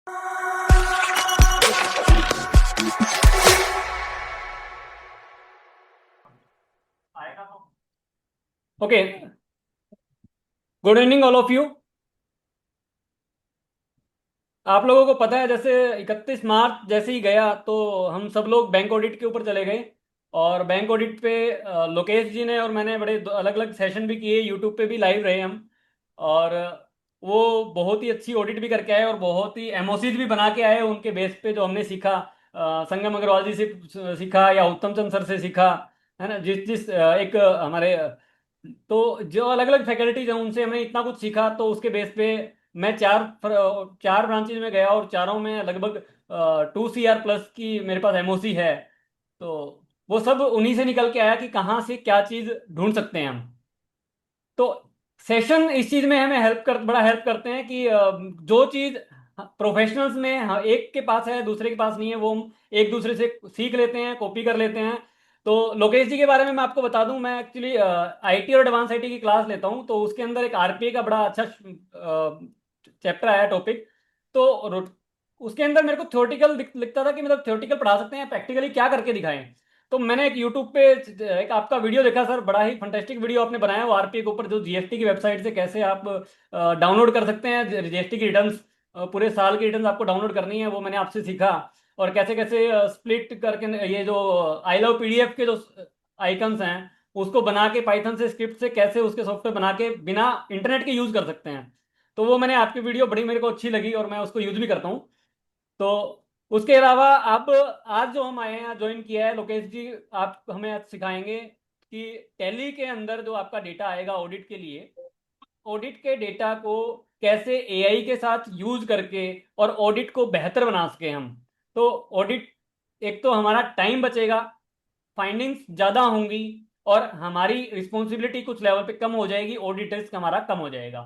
Okay, good evening all of you. आप लोगों को पता है, जैसे 31 मार्च जैसे ही गया तो हम सब लोग बैंक ऑडिट के ऊपर चले गए। और बैंक ऑडिट पे लोकेश जी ने और मैंने बड़े अलग अलग सेशन भी किए, यूट्यूब पे भी लाइव रहे हम। और वो बहुत ही अच्छी ऑडिट भी करके आए और बहुत ही एमओसीज भी बना के आए उनके बेस पे, जो हमने सीखा। संगम अग्रवाल जी से सीखा या उत्तम चंद सर से सीखा, है ना। जिस जिस एक हमारे तो जो अलग अलग फैकल्टीज हैं उनसे हमने इतना कुछ सीखा, तो उसके बेस पे मैं चार ब्रांचेज में गया और चारों में लगभग 2 CR+ की मेरे पास एमओसी है। तो वो सब उन्हीं से निकल के आया कि कहाँ से क्या चीज़ ढूंढ सकते हैं हम। तो सेशन इस चीज़ में हमें बड़ा हेल्प करते हैं कि जो चीज़ प्रोफेशनल्स में एक के पास है दूसरे के पास नहीं है, वो हम एक दूसरे से सीख लेते हैं, कॉपी कर लेते हैं। तो लोकेश जी के बारे में मैं आपको बता दूं, मैं एक्चुअली आईटी और एडवांस आईटी की क्लास लेता हूं, तो उसके अंदर एक आरपीए का बड़ा अच्छा चैप्टर आया, टॉपिक। तो उसके अंदर मेरे को थ्योरेटिकल लिखता था कि मतलब थ्योरेटिकल पढ़ा सकते हैं, प्रैक्टिकली क्या करके दिखाएं। तो मैंने एक यूट्यूब पे एक आपका वीडियो देखा सर, बड़ा ही फंटेस्टिक वीडियो आपने बनाया वो आरपीए के ऊपर, जो जीएसटी की वेबसाइट से कैसे आप डाउनलोड कर सकते हैं जीएसटी की रिटर्न्स। पूरे साल की रिटर्न्स आपको डाउनलोड करनी है, वो मैंने आपसे सीखा। और कैसे कैसे स्प्लिट करके ये जो आई लव पीडीएफ के जो आइकन्स हैं उसको बना के पाइथन से स्क्रिप्ट से कैसे उसके सॉफ्टवेयर बना के बिना इंटरनेट के यूज कर सकते हैं। तो वो मैंने आपकी वीडियो बड़ी मेरे को अच्छी लगी और मैं उसको यूज भी करता हूँ। तो उसके अलावा अब आज जो हम आए हैं, ज्वाइन किया है लोकेश जी, आप हमें आज सिखाएंगे कि टैली के अंदर जो आपका डेटा आएगा ऑडिट के लिए, ऑडिट के डेटा को कैसे एआई के साथ यूज करके और ऑडिट को बेहतर बना सके हम। तो ऑडिट, एक तो हमारा टाइम बचेगा, फाइंडिंग्स ज़्यादा होंगी, और हमारी रिस्पॉन्सिबिलिटी कुछ लेवल पे कम हो जाएगी, ऑडिट रिस्क हमारा कम हो जाएगा।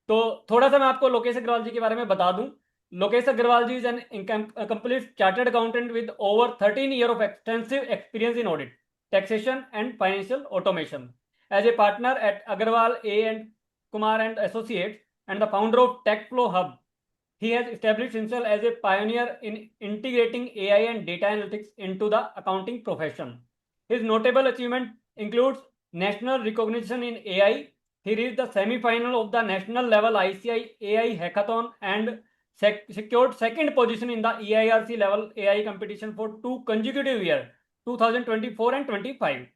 तो थोड़ा सा मैं आपको लोकेश अग्रवाल जी के बारे में बता दूं। Lokesh Agarwal ji is an complete chartered accountant with over 13 years of extensive experience in audit, taxation and financial automation. As a partner at Agarwal A and Kumar and Associates and the founder of TechFlow Hub, he has established himself as a pioneer in integrating AI and data analytics into the accounting profession. His notable achievement includes national recognition in AI. He reached the semi-final of the national level ICI AI hackathon and secured second position in the EIRC level AI competition for 2 consecutive years, 2024 and 25.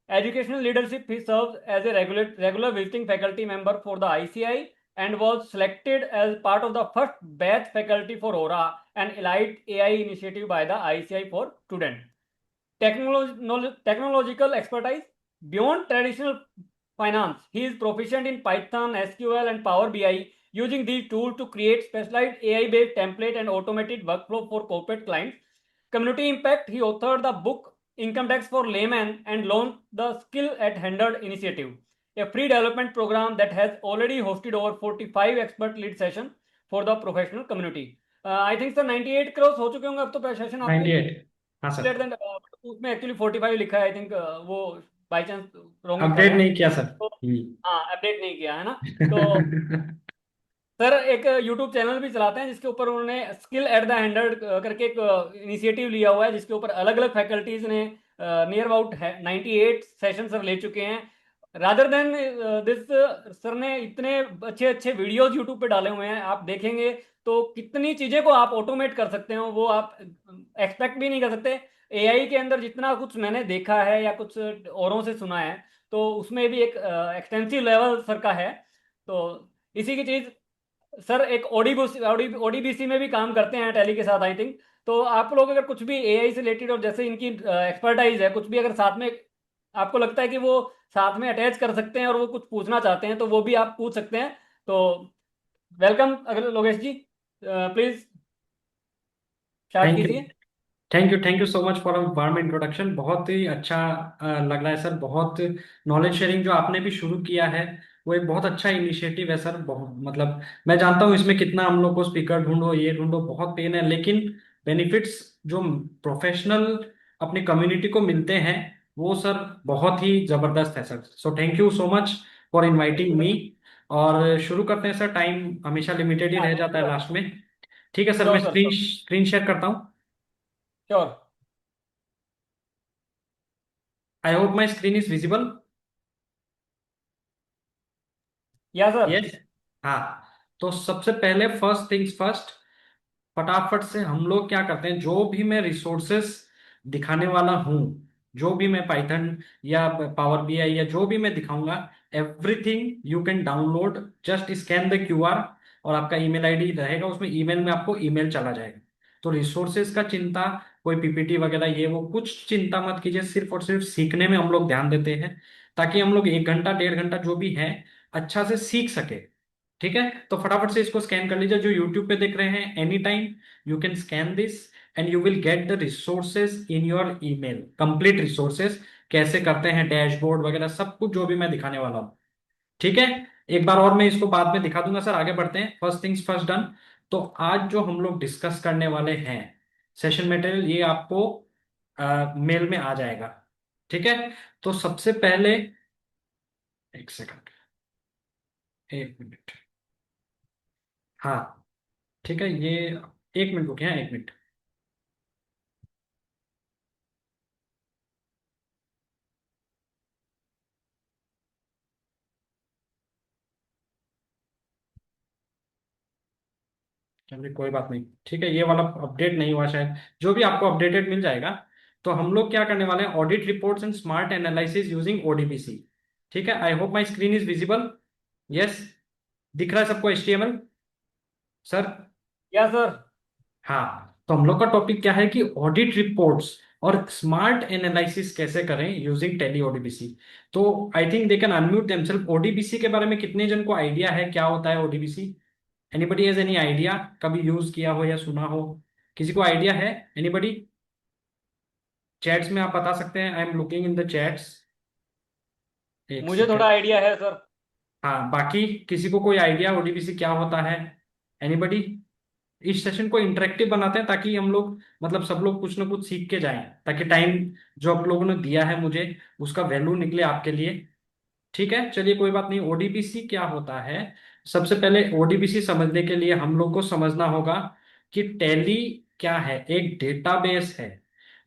Educational leadership, he serves as a regular visiting faculty member for the ICI and was selected as part of the first batch faculty for Aura, an elite AI initiative by the ICI for students. Technological expertise beyond traditional finance. He is proficient in Python, SQL, and Power BI, using these tools to create specialized AI-based template and automated workflow for corporate clients. Community impact. He authored the book Income Tax for Layman and launched the Skill at 100 initiative, a free development program that has already hosted over 45 expert lead sessions for the professional community. I think sir 98 cross हो चुके होंगे अब तो session आपके। 98। हाँ sir. Late then उसमें actually 45 लिखा है, आई थिंक वो बाई चांस रॉन्ग लिखा अपडेट गया। नहीं किया सर। तो हाँ, अपडेट नहीं किया है ना। तो सर एक यूट्यूब चैनल भी चलाते हैं जिसके ऊपर उन्होंने स्किल एट द हंड्रेड करके एक इनिशिएटिव लिया हुआ है, जिसके ऊपर अलग अलग फैकल्टीज ने नियर अबाउट 98 सेशन सर ले चुके हैं। रादर देन दिस, सर ने इतने अच्छे अच्छे वीडियोज यूट्यूब पे डाले हुए हैं, आप देखेंगे तो कितनी चीज़ें को आप ऑटोमेट कर सकते हो वो आप एक्सपेक्ट भी नहीं कर सकते। एआई के अंदर जितना कुछ मैंने देखा है या कुछ औरों से सुना है, तो उसमें भी एक एक्सटेंसिव लेवल सर का है। तो इसी की चीज़ सर एक ओडीबीसी में भी काम करते हैं टैली के साथ, आई थिंक। तो आप लोग अगर कुछ भी एआई से रिलेटेड और जैसे इनकी एक्सपर्टाइज है, कुछ भी अगर साथ में आपको लगता है कि वो साथ में अटैच कर सकते हैं और वो कुछ पूछना चाहते हैं, तो वो भी आप पूछ सकते हैं। तो वेलकम अगर लोकेश जी, प्लीज स्टार्ट थैंक यू। कीजिए। Thank you so much for warm introduction. बहुत ही अच्छा लग रहा है सर। बहुत नॉलेज शेयरिंग जो आपने भी शुरू किया है वो एक बहुत अच्छा इनिशिएटिव है सर। बहुत मतलब मैं जानता हूँ इसमें कितना हम लोग को स्पीकर ढूंढो ये ढूंढो बहुत पेन है, लेकिन बेनिफिट्स जो प्रोफेशनल अपनी कम्युनिटी को मिलते हैं वो सर बहुत ही जबरदस्त है sir. So thank you so much for inviting me. और शुरू करते हैं सर। टाइम हमेशा लिमिटेड ही हाँ, रह जाता है लास्ट में। ठीक है सर, मैं sure sir, screen sure. Screen share करता हूँ। Sure. I hope my screen is visible. या सर। यस। हाँ, तो सबसे पहले फर्स्ट थिंग्स फर्स्ट, फटाफट से हम लोग क्या करते हैं, जो भी मैं रिसोर्सेस दिखाने वाला हूं, जो भी मैं पाइथन या पावर बीआई या जो भी मैं दिखाऊंगा, everything you can download. Just scan the QR और आपका ईमेल आईडी रहेगा उसमें, ईमेल में आपको ईमेल चला जाएगा। तो रिसोर्सेज का चिंता, कोई पीपीटी वगैरह ये वो कुछ चिंता मत कीजिए, सिर्फ और सिर्फ सीखने में हम लोग ध्यान देते हैं, ताकि हम लोग 1 घंटा 1.5 घंटा जो भी है अच्छा से सीख सके। ठीक है, तो फटाफट से इसको स्कैन कर लीजिए, जो यूट्यूब पे देख रहे हैं any time you can scan this and you will get the resources in your email, complete resources, कैसे करते हैं डैशबोर्ड वगैरह सब कुछ जो भी मैं दिखाने वाला हूँ। ठीक है, एक बार और मैं इसको बाद में दिखा दूंगा सर, आगे बढ़ते हैं, फर्स्ट थिंग्स फर्स्ट डन। तो आज जो हम लोग डिस्कस करने वाले हैं सेशन मटेरियल, ये आपको मेल में आ जाएगा। ठीक है, तो सबसे पहले, एक सेकंड, 1 मिनट। हाँ, ठीक है, ये 1 मिनट रुके हैं, 1 मिनट। चलिए कोई बात नहीं, ठीक है, ये वाला अपडेट नहीं हुआ शायद, जो भी आपको अपडेटेड मिल जाएगा। तो हम लोग क्या करने वाले हैं, audit reports and smart analysis using ODBC. ठीक है, I hope my screen is visible. Yes, दिख रहा है सबको एचटीएमएल सर? या सर। हाँ, तो हम लोग का टॉपिक क्या है कि ऑडिट रिपोर्ट्स और स्मार्ट एनालिसिस कैसे करें यूजिंग टेली ओडीबीसी। तो I think they can unmute themselves. ODBC के बारे में कितने जन को आइडिया है क्या होता है ODBC? Anybody has any idea, कभी यूज किया हो या सुना हो? किसी को आइडिया है? एनीबडी? चैट्स में आप बता सकते हैं, I am looking in the chats. एक मुझे थोड़ा सेकेंड। आइडिया है सर। हाँ, बाकी किसी को कोई आइडिया ओडीबीसी क्या होता है? एनीबडी? इस सेशन को इंटरेक्टिव बनाते हैं ताकि हम लोग, मतलब सब लोग कुछ ना कुछ सीख के जाएं, ताकि टाइम जो आप लोगों ने दिया है मुझे, उसका वैल्यू निकले आपके लिए। ठीक है, चलिए कोई बात नहीं। ओडीबीसी क्या होता है, सबसे पहले ओडीबीसी समझने के लिए हम लोग को समझना होगा कि टैली क्या है। एक डेटाबेस है।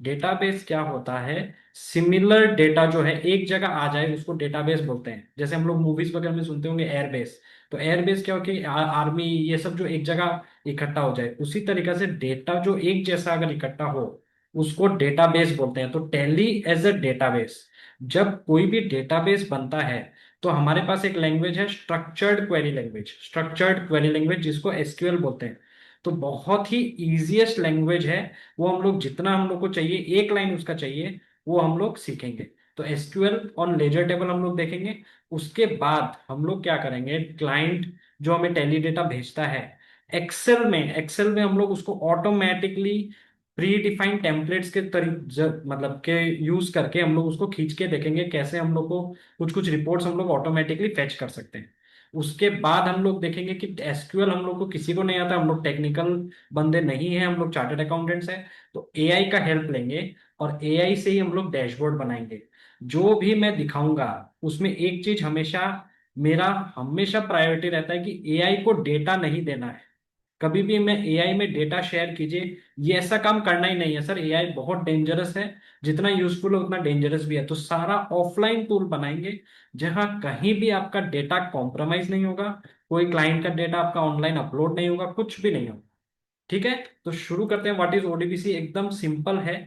डेटाबेस क्या होता है, सिमिलर डेटा जो है एक जगह आ जाए उसको डेटाबेस बोलते हैं। जैसे हम लोग मूवीज वगैरह में सुनते होंगे एयरबेस, तो एयरबेस क्या हो कि आर्मी ये सब जो एक जगह इकट्ठा हो जाए, उसी तरीके से डेटा जो एक जैसा अगर इकट्ठा हो उसको डेटाबेस बोलते हैं। तो टैली एज अ डेटाबेस, जब कोई भी डेटाबेस बनता है तो हमारे पास एक लैंग्वेज है structured query language, structured query language जिसको एसक्यूएल बोलते हैं। तो बहुत ही इजीएस्ट लैंग्वेज है वो, हम लोग जितना हम लोग को चाहिए, एक लाइन उसका चाहिए, वो हम लोग सीखेंगे। तो एसक्यूएल ऑन लेजर टेबल हम लोग देखेंगे। उसके बाद हम लोग क्या करेंगे, क्लाइंट जो हमें टेली डेटा भेजता है, एक्सेल में हम लोग उसको ऑटोमेटिकली प्री डिफाइंड टेम्पलेट्स के मतलब के यूज करके हम लोग उसको खींच के देखेंगे कैसे हम लोग को कुछ कुछ रिपोर्ट्स हम लोग ऑटोमेटिकली फेच कर सकते हैं। उसके बाद हम लोग देखेंगे कि एसक्यूएल हम लोग को किसी को नहीं आता, हम लोग टेक्निकल बंदे नहीं हैं, हम लोग चार्टर्ड अकाउंटेंट्स हैं, तो एआई का हेल्प लेंगे और एआई से ही हम लोग डैशबोर्ड बनाएंगे। जो भी मैं दिखाऊंगा उसमें एक चीज हमेशा, मेरा हमेशा प्रायोरिटी रहता है कि एआई को डेटा नहीं देना है। कभी भी मैं एआई में डेटा शेयर कीजिए, ये ऐसा काम करना ही नहीं है सर, एआई बहुत डेंजरस है। जितना यूजफुल है उतना डेंजरस भी है। तो सारा ऑफलाइन टूल बनाएंगे जहां कहीं भी आपका डेटा कॉम्प्रोमाइज नहीं होगा, कोई क्लाइंट का डेटा आपका ऑनलाइन अपलोड नहीं होगा, कुछ भी नहीं होगा। ठीक है, तो शुरू करते हैं। व्हाट इज ओडीबीसी, एकदम सिंपल है,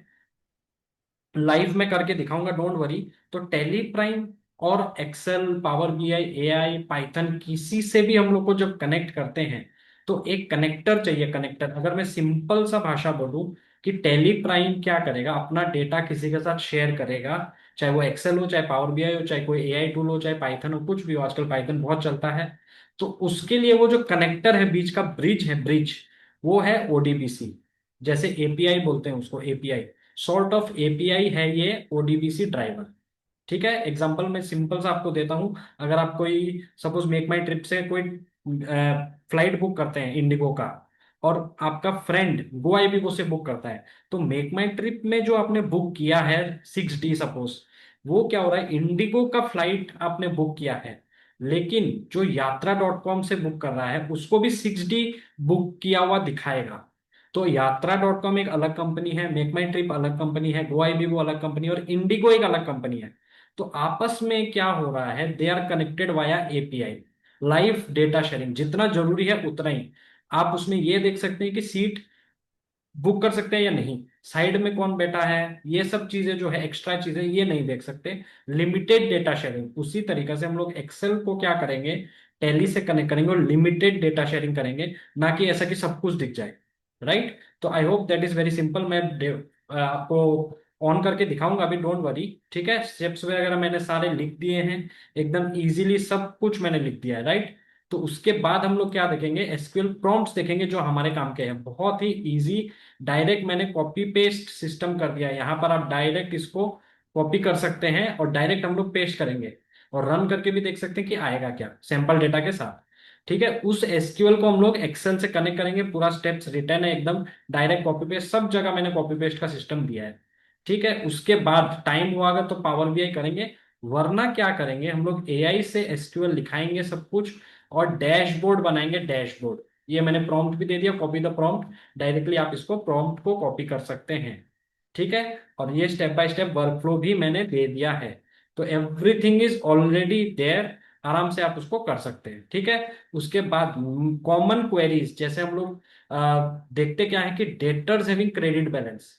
लाइव में करके दिखाऊंगा, डोंट वरी। तो टेली प्राइम और Excel, power BI, AI, Python, किसी से भी हम लोग को जब कनेक्ट करते हैं तो एक कनेक्टर चाहिए। कनेक्टर, अगर मैं सिंपल सा भाषा बोलूं कि टेली प्राइम क्या करेगा, अपना डेटा किसी के साथ शेयर करेगा, चाहे वो एक्सेल हो, चाहे पावर बीआई हो, चाहे कोई एआई टूल हो, चाहे पाइथन हो, कुछ भी हो, आजकल पाइथन बहुत चलता है। तो उसके लिए वो जो कनेक्टर है, बीच का ब्रिज है, ब्रिज, वो है ओडीबीसी। जैसे एपीआई बोलते हैं उसको, एपीआई सॉर्ट ऑफ एपीआई है ये ओडीबीसी ड्राइवर। ठीक है, एग्जांपल मैं सिंपल सा आपको देता हूं। अगर आप कोई सपोज मेक माई ट्रिप से कोई फ्लाइट बुक करते हैं इंडिगो का, और आपका फ्रेंड गो आईबीबो से बुक करता है, तो मेक माई ट्रिप में जो आपने बुक किया है 6D सपोज, वो क्या हो रहा है, इंडिगो का फ्लाइट आपने बुक किया है, लेकिन जो यात्रा.com से बुक कर रहा है उसको भी 6D बुक किया हुआ दिखाएगा। तो यात्रा.com एक अलग कंपनी है, मेक माई ट्रिप अलग कंपनी है, गो अलग कंपनी है, और इंडिगो एक अलग कंपनी है। तो आपस में क्या हो रहा है, they are connected via API. Live data sharing जितना जरूरी है उतना ही। आप उसमें ये देख सकते हैं कि सीट बुक कर सकते हैं या नहीं, साइड में कौन बैठा है, ये सब चीजें जो है एक्स्ट्रा चीजें ये नहीं देख सकते। लिमिटेड डेटा शेयरिंग उसी तरीके से हम लोग एक्सेल को क्या करेंगे, टैली से कनेक्ट करेंगे और लिमिटेड डेटा शेयरिंग करेंगे, ना कि ऐसा कि सब कुछ दिख जाए। राइट। तो I hope that is very simple. मैं आपको ऑन करके दिखाऊंगा अभी, डोंट वरी। ठीक है, स्टेप्स वगैरह मैंने सारे लिख दिए हैं, एकदम इजीली सब कुछ मैंने लिख दिया है। राइट। तो उसके बाद हम लोग क्या देखेंगे, एसक्यूएल प्रॉम्प्ट्स देखेंगे जो हमारे काम के हैं, बहुत ही इजी। डायरेक्ट मैंने कॉपी पेस्ट सिस्टम कर दिया है, यहाँ पर आप डायरेक्ट इसको कॉपी कर सकते हैं और डायरेक्ट हम लोग पेस्ट करेंगे और रन करके भी देख सकते हैं कि आएगा क्या सैंपल डेटा के साथ। ठीक है, उस एसक्यूएल को हम लोग एक्सेल से कनेक्ट करेंगे, पूरा स्टेप्स रिटर्न है एकदम, डायरेक्ट कॉपी पेस्ट सब जगह मैंने कॉपी पेस्ट का सिस्टम दिया है। ठीक है, उसके बाद टाइम हुआ अगर तो पावर बीआई करेंगे, वरना क्या करेंगे हम लोग एआई से एसक्यूएल लिखाएंगे सब कुछ और डैशबोर्ड बनाएंगे, डैशबोर्ड। ये मैंने प्रॉम्प्ट भी दे दिया, कॉपी द प्रॉम्प्ट, डायरेक्टली आप इसको प्रॉम्प्ट को कॉपी कर सकते हैं। ठीक है, और ये स्टेप बाय स्टेप वर्कफ्लो भी मैंने दे दिया है। तो एवरीथिंग इज ऑलरेडी देयर, आराम से आप उसको कर सकते हैं। ठीक है, उसके बाद कॉमन क्वेरीज, जैसे हम लोग देखते क्या है कि debtors having credit balance,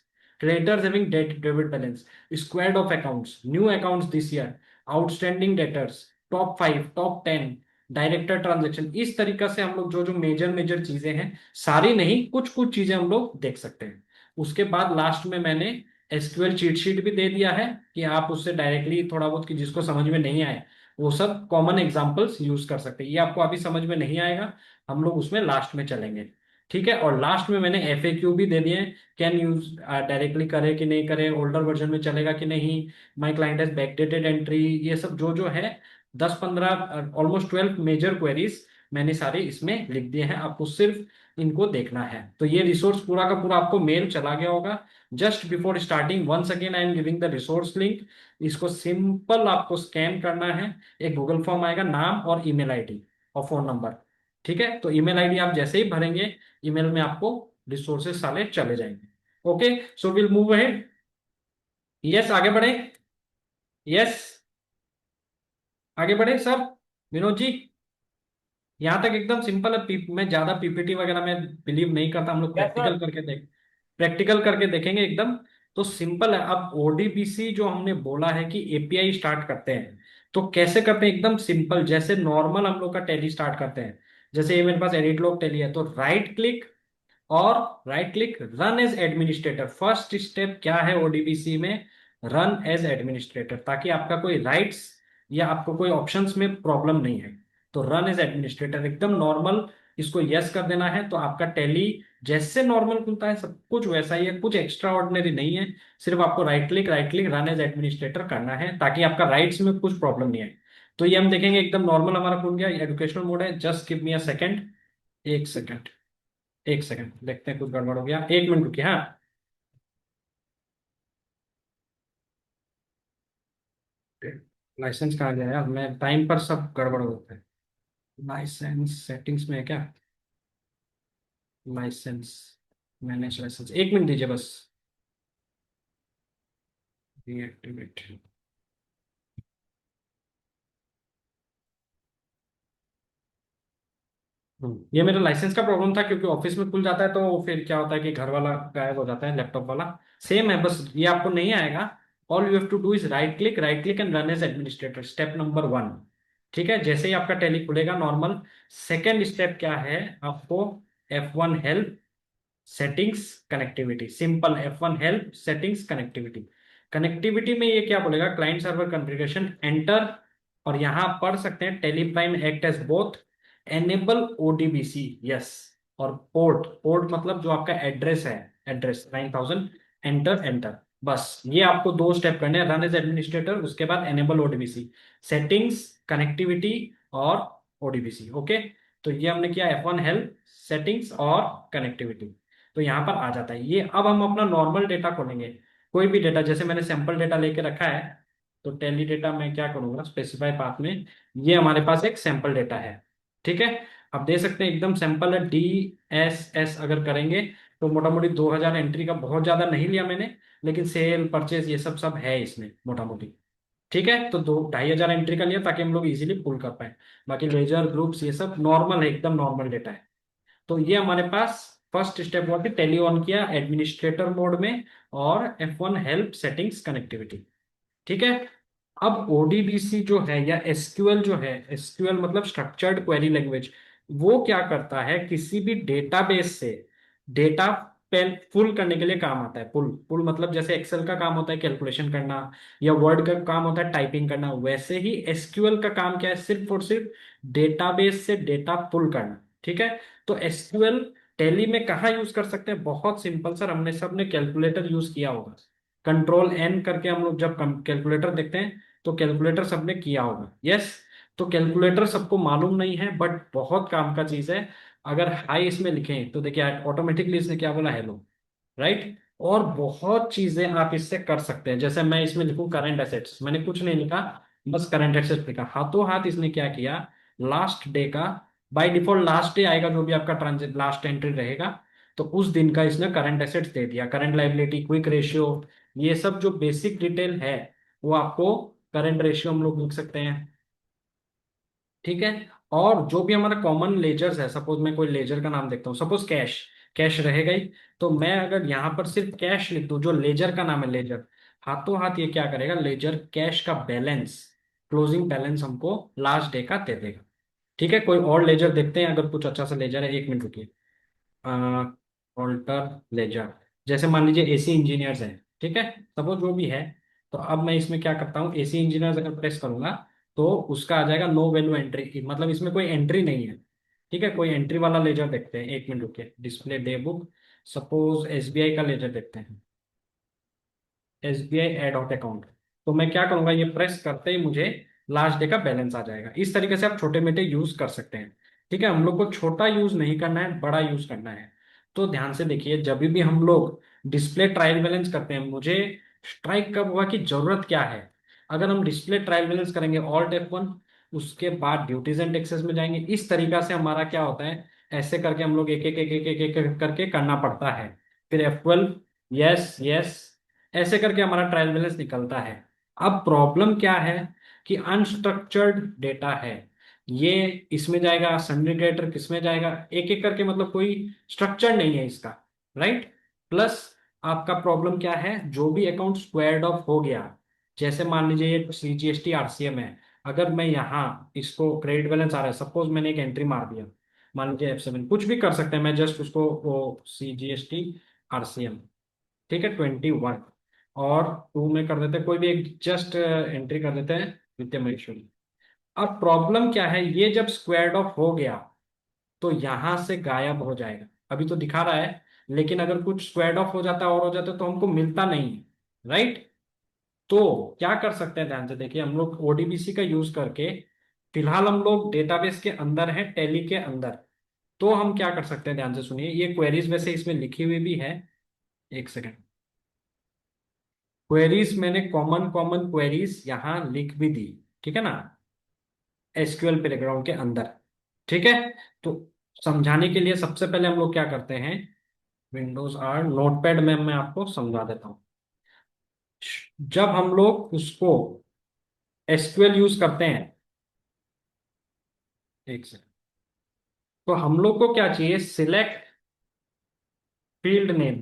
creditors having debit balance, squad of accounts, new accounts this year, outstanding debtors, top 5, top 10, director transaction, इस तरीके से हम लोग जो जो मेजर मेजर चीजें हैं, सारी नहीं कुछ कुछ चीजें हम लोग देख सकते हैं। उसके बाद लास्ट में मैंने एसक्यूएल चीट शीट भी दे दिया है कि आप उससे डायरेक्टली थोड़ा बहुत, कि जिसको समझ में नहीं आए वो सब कॉमन एग्जांपल्स यूज कर सकते हैं। ये आपको अभी समझ में नहीं आएगा, हम लोग उसमें लास्ट में चलेंगे। ठीक है, और लास्ट में मैंने एफएक्यू भी दे दिए हैं, कैन यूज डायरेक्टली करे कि नहीं करे, ओल्डर वर्जन में चलेगा कि नहीं, my client has backdated entry, ये सब जो जो है 10-15 ऑलमोस्ट 12 मेजर क्वेरीज मैंने सारे इसमें लिख दिए हैं, आपको सिर्फ इनको देखना है। तो ये रिसोर्स पूरा का पूरा आपको मेल चला गया होगा। Just before starting once again I am giving the resource link, इसको सिंपल आपको स्कैन करना है, एक गूगल फॉर्म आएगा, नाम और ईमेल आईडी और फोन नंबर। ठीक है, तो ईमेल आईडी आप जैसे ही भरेंगे, ईमेल में आपको रिसोर्सेस सारे चले जाएंगे। Okay, so will move ahead. Yes, आगे बढ़े। यस, आगे बढ़े सर, विनोद जी। यहाँ तक एकदम सिंपल है। मैं ज्यादा पीपीटी वगैरह में बिलीव नहीं करता, हम लोग यस सर। प्रैक्टिकल करके देखेंगे एकदम। तो सिंपल है। अब ओडीबीसी जो हमने बोला है कि एपीआई स्टार्ट करते हैं, तो कैसे करते हैं, एकदम सिंपल, जैसे नॉर्मल हम लोग का टैली स्टार्ट करते हैं। जैसे ये मेरे पास एडिट लॉग टैली है, तो राइट क्लिक और right click run as administrator. First step क्या है ओडीबीसी में, रन एज एडमिनिस्ट्रेटर, ताकि आपका कोई राइट्स या आपको कोई ऑप्शंस में प्रॉब्लम नहीं है। तो रन एज एडमिनिस्ट्रेटर एकदम नॉर्मल, इसको यस कर देना है, तो आपका टैली जैसे नॉर्मल खुलता है सब कुछ वैसा ही है, कुछ एक्स्ट्रा ऑर्डिनरी नहीं है। सिर्फ आपको right click run as administrator करना है, ताकि आपका राइट्स में कुछ प्रॉब्लम नहीं आए। तो ये हम देखेंगे एकदम नॉर्मल हमारा खुल गया, एजुकेशनल मोड है। Just give me a second, एक सेकंड, एक सेकंड, देखते हैं कुछ गड़बड़ हो गया, 1 मिनट रुकिए। हाँ, लाइसेंस कहाँ गया यार, मैं टाइम पर सब गड़बड़ होता है। लाइसेंस सेटिंग्स में है क्या, लाइसेंस, मैनेज लाइसेंस, 1 मिनट दीजिए बस। डीएक्टिवेट। ये मेरा लाइसेंस का प्रॉब्लम था, क्योंकि ऑफिस में खुल जाता है तो फिर क्या होता है कि घर वाला गायब हो जाता है, लैपटॉप वाला। सेम है, बस ये आपको नहीं आएगा। All you have to do is right click and run as administrator, step number 1। ठीक है, जैसे ही आपका टैली खुलेगा नॉर्मल, सेकेंड स्टेप क्या है, आपको F1 help settings connectivity, simple F1 help settings connectivity. Connectivity में ये क्या बोलेगा, क्लाइंट सर्वर कॉन्फ़िगरेशन एंटर, और यहां पढ़ सकते हैं TallyPrime act as both, enable ODBC yes, और पोर्ट, पोर्ट मतलब जो आपका एड्रेस है, एड्रेस 9000, एंटर एंटर। बस ये आपको 2 स्टेप करने हैं, रन एज एडमिनिस्ट्रेटर, उसके बाद एनेबल ओडीबीसी, सेटिंग्स कनेक्टिविटी और ओडीबीसी। ओके, तो ये हमने किया F1 हेल्प सेटिंग्स और कनेक्टिविटी। तो यहाँ पर आ जाता है ये। अब हम अपना नॉर्मल डेटा खोलेंगे, कोई भी डेटा, जैसे मैंने सैंपल डेटा लेके रखा है, तो टैली डेटा मैं क्या करूंगा, स्पेसिफाई पाथ में ये हमारे पास एक सैंपल डेटा है। ठीक है, अब दे सकते हैं एकदम सैंपल है, DSS अगर करेंगे तो मोटा मोटी 2000 एंट्री का बहुत ज्यादा नहीं लिया मैंने, लेकिन सेल परचेज ये सब सब है इसमें मोटा मोटी। ठीक है, तो 2-2500 एंट्री का लिया ताकि हम लोग इजीली पुल कर पाए। बाकी लेजर ग्रुप्स ये सब नॉर्मल है, एकदम नॉर्मल डेटा है। तो ये हमारे पास फर्स्ट स्टेप हुआ कि टेली ऑन किया एडमिनिस्ट्रेटर मोड में, और F1 हेल्प सेटिंग्स कनेक्टिविटी। ठीक है, अब ODBC जो है या SQL जो है, SQL मतलब स्ट्रक्चर्ड क्वेरी लैंग्वेज, वो क्या करता है, किसी भी डेटाबेस से डेटा पुल करने के लिए काम आता है। पुल पुल मतलब जैसे एक्सेल का काम होता है कैलकुलेशन करना, या वर्ड का काम होता है टाइपिंग करना, वैसे ही SQL का काम क्या है, सिर्फ और सिर्फ डेटाबेस से डेटा पुल करना। ठीक है, तो SQL टैली में कहाँ यूज कर सकते हैं, बहुत सिंपल सर, हमने सबने कैलकुलेटर यूज किया होगा। कंट्रोल N करके हम लोग जब कैलकुलेटर देखते हैं तो कैलकुलेटर सबने किया होगा, यस। तो कैलकुलेटर सबको मालूम नहीं है बट बहुत काम का चीज है। अगर हाई इसमें लिखें तो देखिए ऑटोमेटिकली इसने क्या बोला, हेलो, राइट। और बहुत चीजें आप इससे कर सकते हैं, जैसे मैं इसमें लिखूं करंट एसेट्स, मैंने कुछ नहीं लिखा, बस करंट एसेट्स लिखा, हाथों हाथ इसने क्या किया, लास्ट डे का, बाय डिफॉल्ट लास्ट डे आएगा जो भी आपका ट्रांजेक्ट लास्ट एंट्री रहेगा, तो उस दिन का इसने करंट एसेट्स दे दिया, करंट लाइबिलिटी, क्विक रेशियो, ये सब जो बेसिक डिटेल है वो आपको करंट रेशियो हम लोग लिख सकते हैं। ठीक है, और जो भी हमारा कॉमन लेजर्स है, सपोज मैं कोई लेजर का नाम देखता हूँ, सपोज कैश, कैश रहेगा ही, तो मैं अगर यहाँ पर सिर्फ कैश लिख दूँ जो लेजर का नाम है, लेजर, हाथों हाथ ये क्या करेगा, लेजर कैश का बैलेंस, क्लोजिंग बैलेंस हमको लास्ट डे का दे देगा। ठीक है, कोई और लेजर देखते हैं, अगर कुछ अच्छा सा लेजर है, 1 मिनट रुकिए। ऑल्टर लेजर, जैसे मान लीजिए AC इंजीनियर्स है, ठीक है, सपोज जो भी है, तो अब मैं इसमें क्या करता हूँ, AC इंजीनियर्स अगर प्रेस करूंगा तो उसका आ जाएगा नो वैल्यू एंट्री, मतलब इसमें कोई एंट्री नहीं है। ठीक है, कोई एंट्री वाला लेजर देखते हैं, 1 मिनट रुकिए, display day book, suppose SBI का लेजर देखते हैं, SBI एड हॉट अकाउंट। तो मैं क्या करूंगा, ये प्रेस करते ही मुझे लास्ट डे का बैलेंस आ जाएगा। इस तरीके से आप छोटे मोटे यूज कर सकते हैं। ठीक है, हम लोग को छोटा यूज नहीं करना है, बड़ा यूज करना है। तो ध्यान से देखिए, जब भी हम लोग डिस्प्ले ट्रायल बैलेंस करते हैं, मुझे स्ट्राइक कब हुआ कि जरूरत क्या है। अगर हम डिस्प्ले ट्रायल बैलेंस करेंगे ऑल्ट F1, उसके बाद ड्यूटीज एंड टैक्सेस में जाएंगे, इस तरीका से हमारा क्या होता है, ऐसे करके हम लोग एक एक एक एक एक एक एक करके करना पड़ता है। फिर F12, यस यस, ऐसे करके हमारा ट्रायल बैलेंस निकलता है। अब प्रॉब्लम क्या है कि अनस्ट्रक्चर्ड डेटा है, ये इसमें जाएगा, सन्डे डेटर किसमें जाएगा, एक एक करके, मतलब कोई स्ट्रक्चर नहीं है इसका, राइट। प्लस आपका प्रॉब्लम क्या है, जो भी अकाउंट स्क्वायर्ड ऑफ हो गया, जैसे मान लीजिए ये CGST RCM है, अगर मैं यहाँ इसको क्रेडिट बैलेंस आ रहा है, सपोज मैंने एक एंट्री मार दिया, मान लीजिए F7, कुछ भी कर सकते हैं, मैं जस्ट उसको वो CGST RCM, ठीक है, 21, और 2 में कर देते हैं, कोई भी एक जस्ट एंट्री कर देते हैं, वित्तीय महेश्वरी। अब प्रॉब्लम क्या है, ये जब स्क्वायर्ड ऑफ हो गया तो यहां से गायब हो जाएगा, अभी तो दिखा रहा है, लेकिन अगर कुछ स्क्वायर्ड ऑफ हो जाता है और हो जाता है तो हमको मिलता नहीं है, राइट। तो क्या कर सकते हैं, ध्यान से देखिए, हम लोग ODBC का यूज करके, फिलहाल हम लोग डेटाबेस के अंदर हैं, टैली के अंदर, तो हम क्या कर सकते हैं, ध्यान से सुनिए, ये क्वेरीज वैसे इसमें लिखी हुई भी है, एक सेकेंड, क्वेरीज मैंने कॉमन कॉमन क्वेरीज यहां लिख भी दी, ठीक है ना, SQL प्लेग्राउंड के अंदर। ठीक है, तो समझाने के लिए सबसे पहले हम लोग क्या करते हैं, विंडोज R नोटपैड में मैं आपको समझा देता हूँ। जब हम लोग उसको SQL यूज करते हैं, एक सेकंड, तो हम लोग को क्या चाहिए, select field name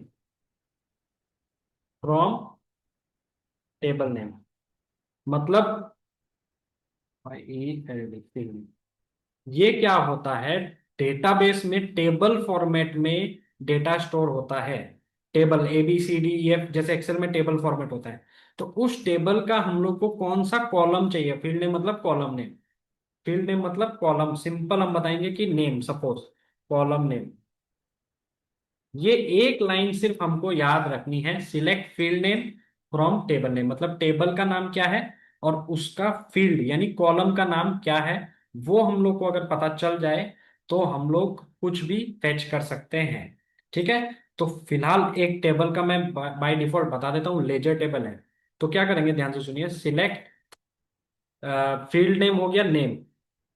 from table name, मतलब फील्ड, ये क्या होता है, डेटाबेस में टेबल फॉर्मेट में डेटा स्टोर होता है, टेबल ABCDEF, जैसे एक्सेल में टेबल फॉर्मेट होता है, तो उस टेबल का हम लोग को कौन सा कॉलम चाहिए, फील्ड नेम मतलब कॉलम नेम, फील्ड नेम मतलब कॉलम, सिंपल हम बताएंगे कि नेम, सपोज कॉलम नेम, ये एक लाइन सिर्फ हमको याद रखनी है, select field name from table name, मतलब टेबल का नाम क्या है और उसका फील्ड यानी कॉलम का नाम क्या है, वो हम लोग को अगर पता चल जाए तो हम लोग कुछ भी फेच कर सकते हैं। ठीक है, तो फिलहाल एक टेबल का मैं बाय डिफॉल्ट बता देता हूँ, लेजर टेबल है। तो क्या करेंगे, ध्यान से सुनिए, सिलेक्ट फील्ड नेम हो गया नेम,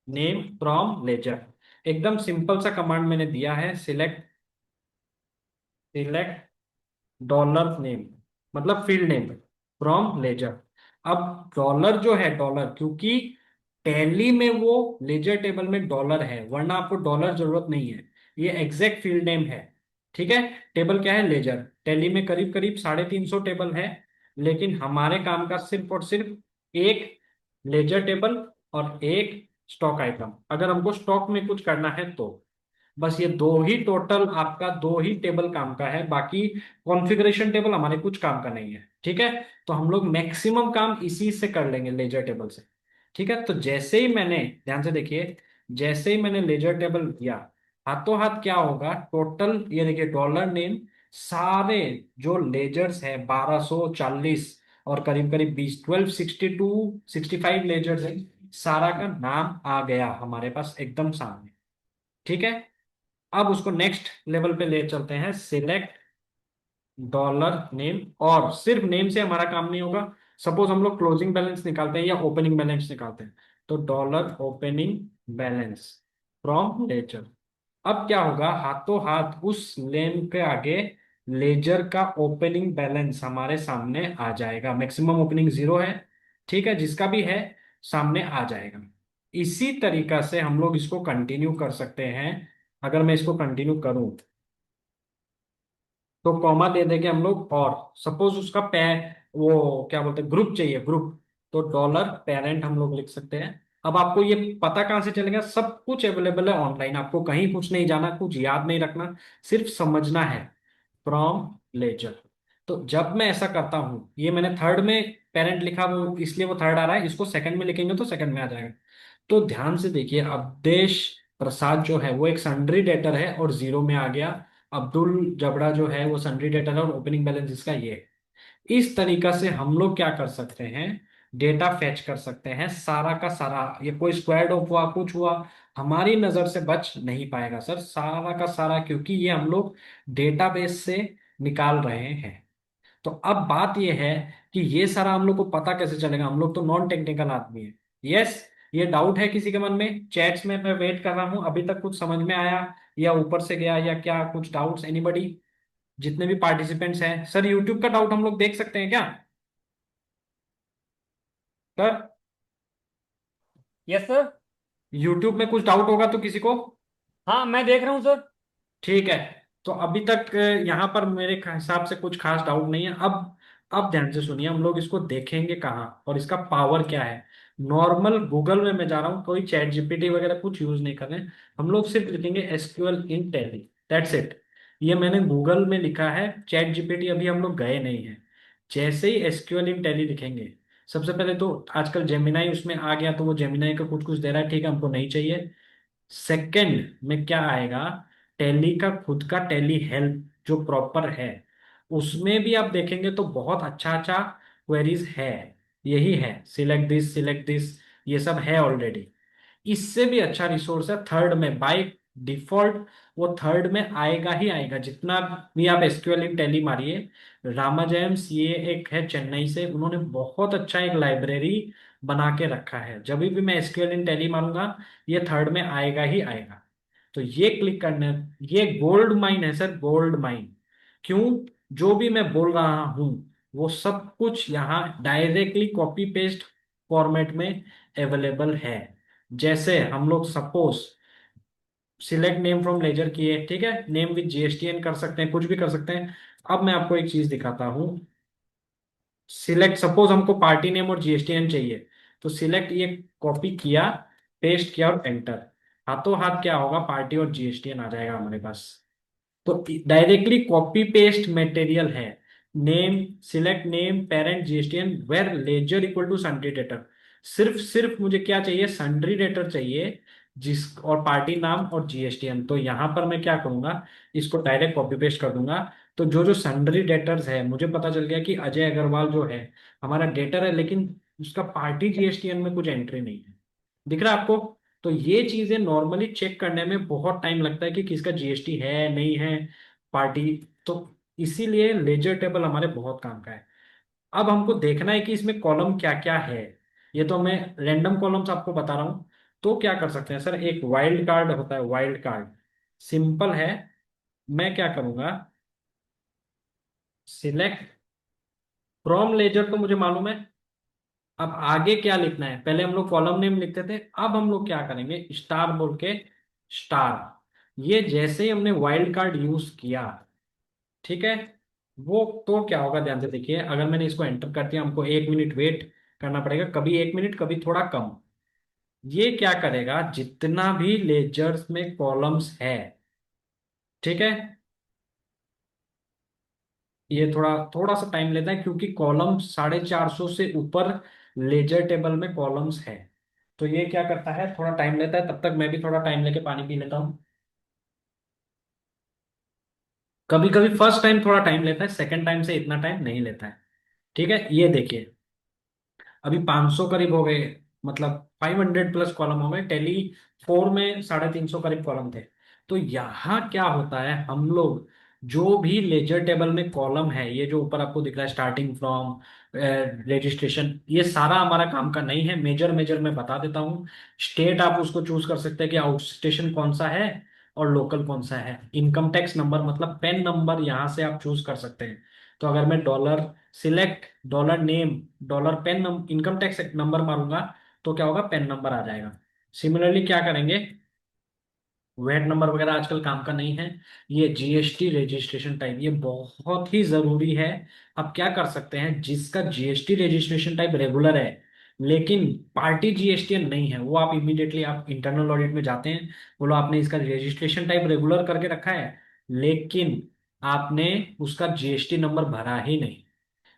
नेम फ्रॉम लेजर। एकदम सिंपल सा कमांड मैंने दिया है, सिलेक्ट, सिलेक्ट डॉलर नेम, मतलब फील्ड नेम फ्रॉम लेजर। अब डॉलर जो है, डॉलर, क्योंकि टैली में वो लेजर टेबल में डॉलर है, वरना आपको डॉलर जरूरत नहीं है, ये एग्जैक्ट फील्ड नेम है। ठीक है। टेबल क्या है, लेजर। टैली में करीब करीब 350 टेबल है, लेकिन हमारे काम का सिर्फ और सिर्फ एक लेजर टेबल और एक स्टॉक आइटम, अगर हमको स्टॉक में कुछ करना है तो। बस ये दो ही टोटल, आपका दो ही टेबल काम का है, बाकी कॉन्फ़िगरेशन टेबल हमारे कुछ काम का नहीं है। ठीक है। तो हम लोग मैक्सिमम काम इसी से कर लेंगे, लेजर टेबल से। ठीक है। तो जैसे ही मैंने, ध्यान से देखिए, जैसे ही मैंने लेजर टेबल दिया, हाथों हाथ क्या होगा, टोटल ये देखिए डॉलर नेम, सारे जो लेजर्स है 1240 और करीब करीब 20, 1262 65 लेजर्स है, सारा का नाम आ गया हमारे पास एकदम सामने। ठीक है। अब उसको नेक्स्ट लेवल पे ले चलते हैं, सिलेक्ट डॉलर नेम। और सिर्फ नेम से हमारा काम नहीं होगा। सपोज हम लोग क्लोजिंग बैलेंस निकालते हैं या ओपनिंग बैलेंस निकालते हैं, तो dollar opening balance from ledger. अब क्या होगा, हाथों हाथ उस नेम के आगे लेजर का ओपनिंग बैलेंस हमारे सामने आ जाएगा। मैक्सिमम ओपनिंग 0 है। ठीक है, जिसका भी है सामने आ जाएगा। इसी तरीका से हम लोग इसको कंटिन्यू कर सकते हैं। अगर मैं इसको कंटिन्यू करूं, तो कॉमा दे देंगे हम लोग, और सपोज उसका वो क्या बोलते हैं, ग्रुप चाहिए, ग्रुप, तो डॉलर पेरेंट हम लोग लिख सकते हैं। अब आपको ये पता कहाँ से चलेगा, सब कुछ अवेलेबल है ऑनलाइन, आपको कहीं कुछ नहीं जाना, कुछ याद नहीं रखना, सिर्फ समझना है, फ्रॉम लेजर। तो जब मैं ऐसा करता हूं, ये मैंने थर्ड में पेरेंट लिखा, वो इसलिए वो थर्ड आ रहा है, इसको सेकंड में लिखेंगे तो सेकंड में आ जाएगा। तो ध्यान से देखिए, अवधेश प्रसाद जो है वो एक सन्ड्री डेटर है और 0 में आ गया। अब्दुल जबड़ा जो है वो सन्ड्री डेटर है और ओपनिंग बैलेंस इसका ये है। इस तरीका से हम लोग क्या कर सकते हैं, डेटा फेच कर सकते हैं सारा का सारा। ये कोई स्क्वाड ऑफ हुआ, कुछ हुआ, हमारी नजर से बच नहीं पाएगा सर, सारा का सारा, क्योंकि ये हम लोग डेटाबेस से निकाल रहे हैं। तो अब बात ये है कि ये सारा हम लोग को पता कैसे चलेगा, हम लोग तो नॉन टेक्निकल आदमी है। यस, ये डाउट है किसी के मन में, चैट्स में मैं वेट कर रहा हूं, अभी तक कुछ समझ में आया या ऊपर से गया या क्या, कुछ डाउट्स एनीबडी, जितने भी पार्टिसिपेंट्स हैं। सर यूट्यूब का डाउट हम लोग देख सकते हैं क्या सर? Yes sir. यूट्यूब में कुछ डाउट होगा तो किसी को। हाँ, मैं देख रहा हूँ सर। ठीक है। तो अभी तक यहाँ पर मेरे हिसाब से कुछ खास डाउट नहीं है। अब ध्यान से सुनिए, हम लोग इसको देखेंगे कहाँ और इसका पावर क्या है। नॉर्मल गूगल में मैं जा रहा हूँ, कोई चैट जीपीटी वगैरह कुछ यूज नहीं कर रहे हैं, हम लोग सिर्फ लिखेंगे SQL in tally, that's it. ये मैंने गूगल में लिखा है, चैट जीपीटी अभी हम लोग गए नहीं हैं। जैसे ही एसक्यूएल इन टैली लिखेंगे, सबसे पहले तो आजकल जेमिनाई उसमें आ गया, तो वो जेमिनाई का कुछ कुछ दे रहा है, ठीक है, हमको नहीं चाहिए। सेकंड में क्या आएगा, टैली का खुद का टैली हेल्प जो प्रॉपर है, उसमें भी आप देखेंगे तो बहुत अच्छा अच्छा क्वेरीज है। यही है, सिलेक्ट दिस, सिलेक्ट दिस, ये सब है ऑलरेडी। इससे भी अच्छा रिसोर्स है थर्ड में, बाय डिफॉल्ट वो थर्ड में आएगा ही आएगा। जितना भी आप एसक्यूएल इन टैली मारिए, रामाजयम्स ये एक है चेन्नई से, उन्होंने बहुत अच्छा एक लाइब्रेरी बना के रखा है। जब भी मैं एसक्यूएल इन टैली मारूंगा, ये थर्ड में आएगा ही आएगा। तो ये क्लिक करना, ये गोल्ड माइन है सर, गोल्ड माइन। क्यों? जो भी मैं बोल रहा हूं वो सब कुछ यहाँ डायरेक्टली कॉपी पेस्ट फॉर्मेट में अवेलेबल है। जैसे हम लोग suppose select name from ledger किए, ठीक है, नेम विद जीएसटीएन कर सकते हैं, कुछ भी कर सकते हैं। अब मैं आपको एक चीज दिखाता हूँ, सिलेक्ट, सपोज हमको पार्टी नेम और जीएसटीएन चाहिए, तो सिलेक्ट ये कॉपी किया, पेस्ट किया और एंटर, हाथों हाथ क्या होगा, पार्टी और जीएसटीएन आ जाएगा हमारे पास। तो डायरेक्टली कॉपी पेस्ट मटेरियल है। Name, select name parent GSTN where ledger equal to sundry debtor. सिर्फ सिर्फ मुझे क्या चाहिए, सन्ड्री डेटर चाहिए, जिस और पार्टी नाम और जीएसटीएन। तो यहां पर मैं क्या करूंगा, इसको डायरेक्ट कॉपी पेस्ट कर दूंगा। तो जो जो सन्ड्री डेटर्स है, मुझे पता चल गया कि अजय अग्रवाल जो है हमारा डेटर है, लेकिन उसका पार्टी जीएसटीएन में कुछ एंट्री नहीं है। दिख रहा है आपको? तो ये चीजें नॉर्मली चेक करने में बहुत टाइम लगता है कि किसका जीएसटी है नहीं है, पार्टी। तो इसीलिए लेजर टेबल हमारे बहुत काम का है। अब हमको देखना है कि इसमें कॉलम क्या क्या है। ये तो मैं रैंडम कॉलम्स आपको बता रहा हूँ। तो क्या कर सकते हैं सर, एक वाइल्ड कार्ड होता है, वाइल्ड कार्ड। सिंपल है। मैं क्या करूंगा, सिलेक्ट फ्रॉम लेजर तो मुझे मालूम है। अब आगे क्या लिखना है, पहले हम लोग कॉलम नेम लिखते थे, अब हम लोग क्या करेंगे, स्टार बोल के, स्टार। ये जैसे ही हमने वाइल्ड कार्ड यूज किया, ठीक है, वो तो क्या होगा ध्यान से देखिए, अगर मैंने इसको एंटर कर दिया, हमको 1 मिनट वेट करना पड़ेगा, कभी 1 मिनट कभी थोड़ा कम। ये क्या करेगा, जितना भी लेजर्स में कॉलम्स है, ठीक है, ये थोड़ा थोड़ा सा टाइम लेता है क्योंकि कॉलम 450 से ऊपर लेजर टेबल में कॉलम्स है। तो ये क्या करता है, थोड़ा टाइम लेता है, तब तक मैं भी थोड़ा टाइम लेके पानी पी लेता हूँ। कभी कभी फर्स्ट टाइम थोड़ा टाइम लेता है, सेकंड टाइम से इतना टाइम नहीं लेता है। ठीक है, ये देखिए, अभी 500 करीब हो गए, मतलब 500 प्लस कॉलम हो गए, टेली 4 में 350 करीब कॉलम थे। तो यहाँ क्या होता है, हम लोग जो भी लेजर टेबल में कॉलम है, ये जो ऊपर आपको दिख रहा है स्टार्टिंग फ्रॉम रजिस्ट्रेशन, ये सारा हमारा काम का नहीं है। मेजर मेजर मैं बता देता हूँ। स्टेट आप उसको चूज कर सकते हैं कि आउट स्टेशन कौन सा है और लोकल कौन सा है। इनकम टैक्स नंबर मतलब पेन नंबर यहाँ से आप चूज कर सकते हैं। तो अगर मैं dollar select dollar name dollar PAN income tax number मारूंगा, तो क्या होगा, पेन नंबर आ जाएगा। सिमिलरली क्या करेंगे, वेट नंबर वगैरह आजकल काम का नहीं है। ये जीएसटी रजिस्ट्रेशन टाइप, ये बहुत ही जरूरी है। अब क्या कर सकते हैं, जिसका जीएसटी रजिस्ट्रेशन टाइप रेगुलर है लेकिन पार्टी जीएसटीएन नहीं है, वो आप इमीडिएटली आप इंटरनल ऑडिट में जाते हैं, बोलो आपने इसका रजिस्ट्रेशन टाइप रेगुलर करके रखा है लेकिन आपने उसका जीएसटी नंबर भरा ही नहीं।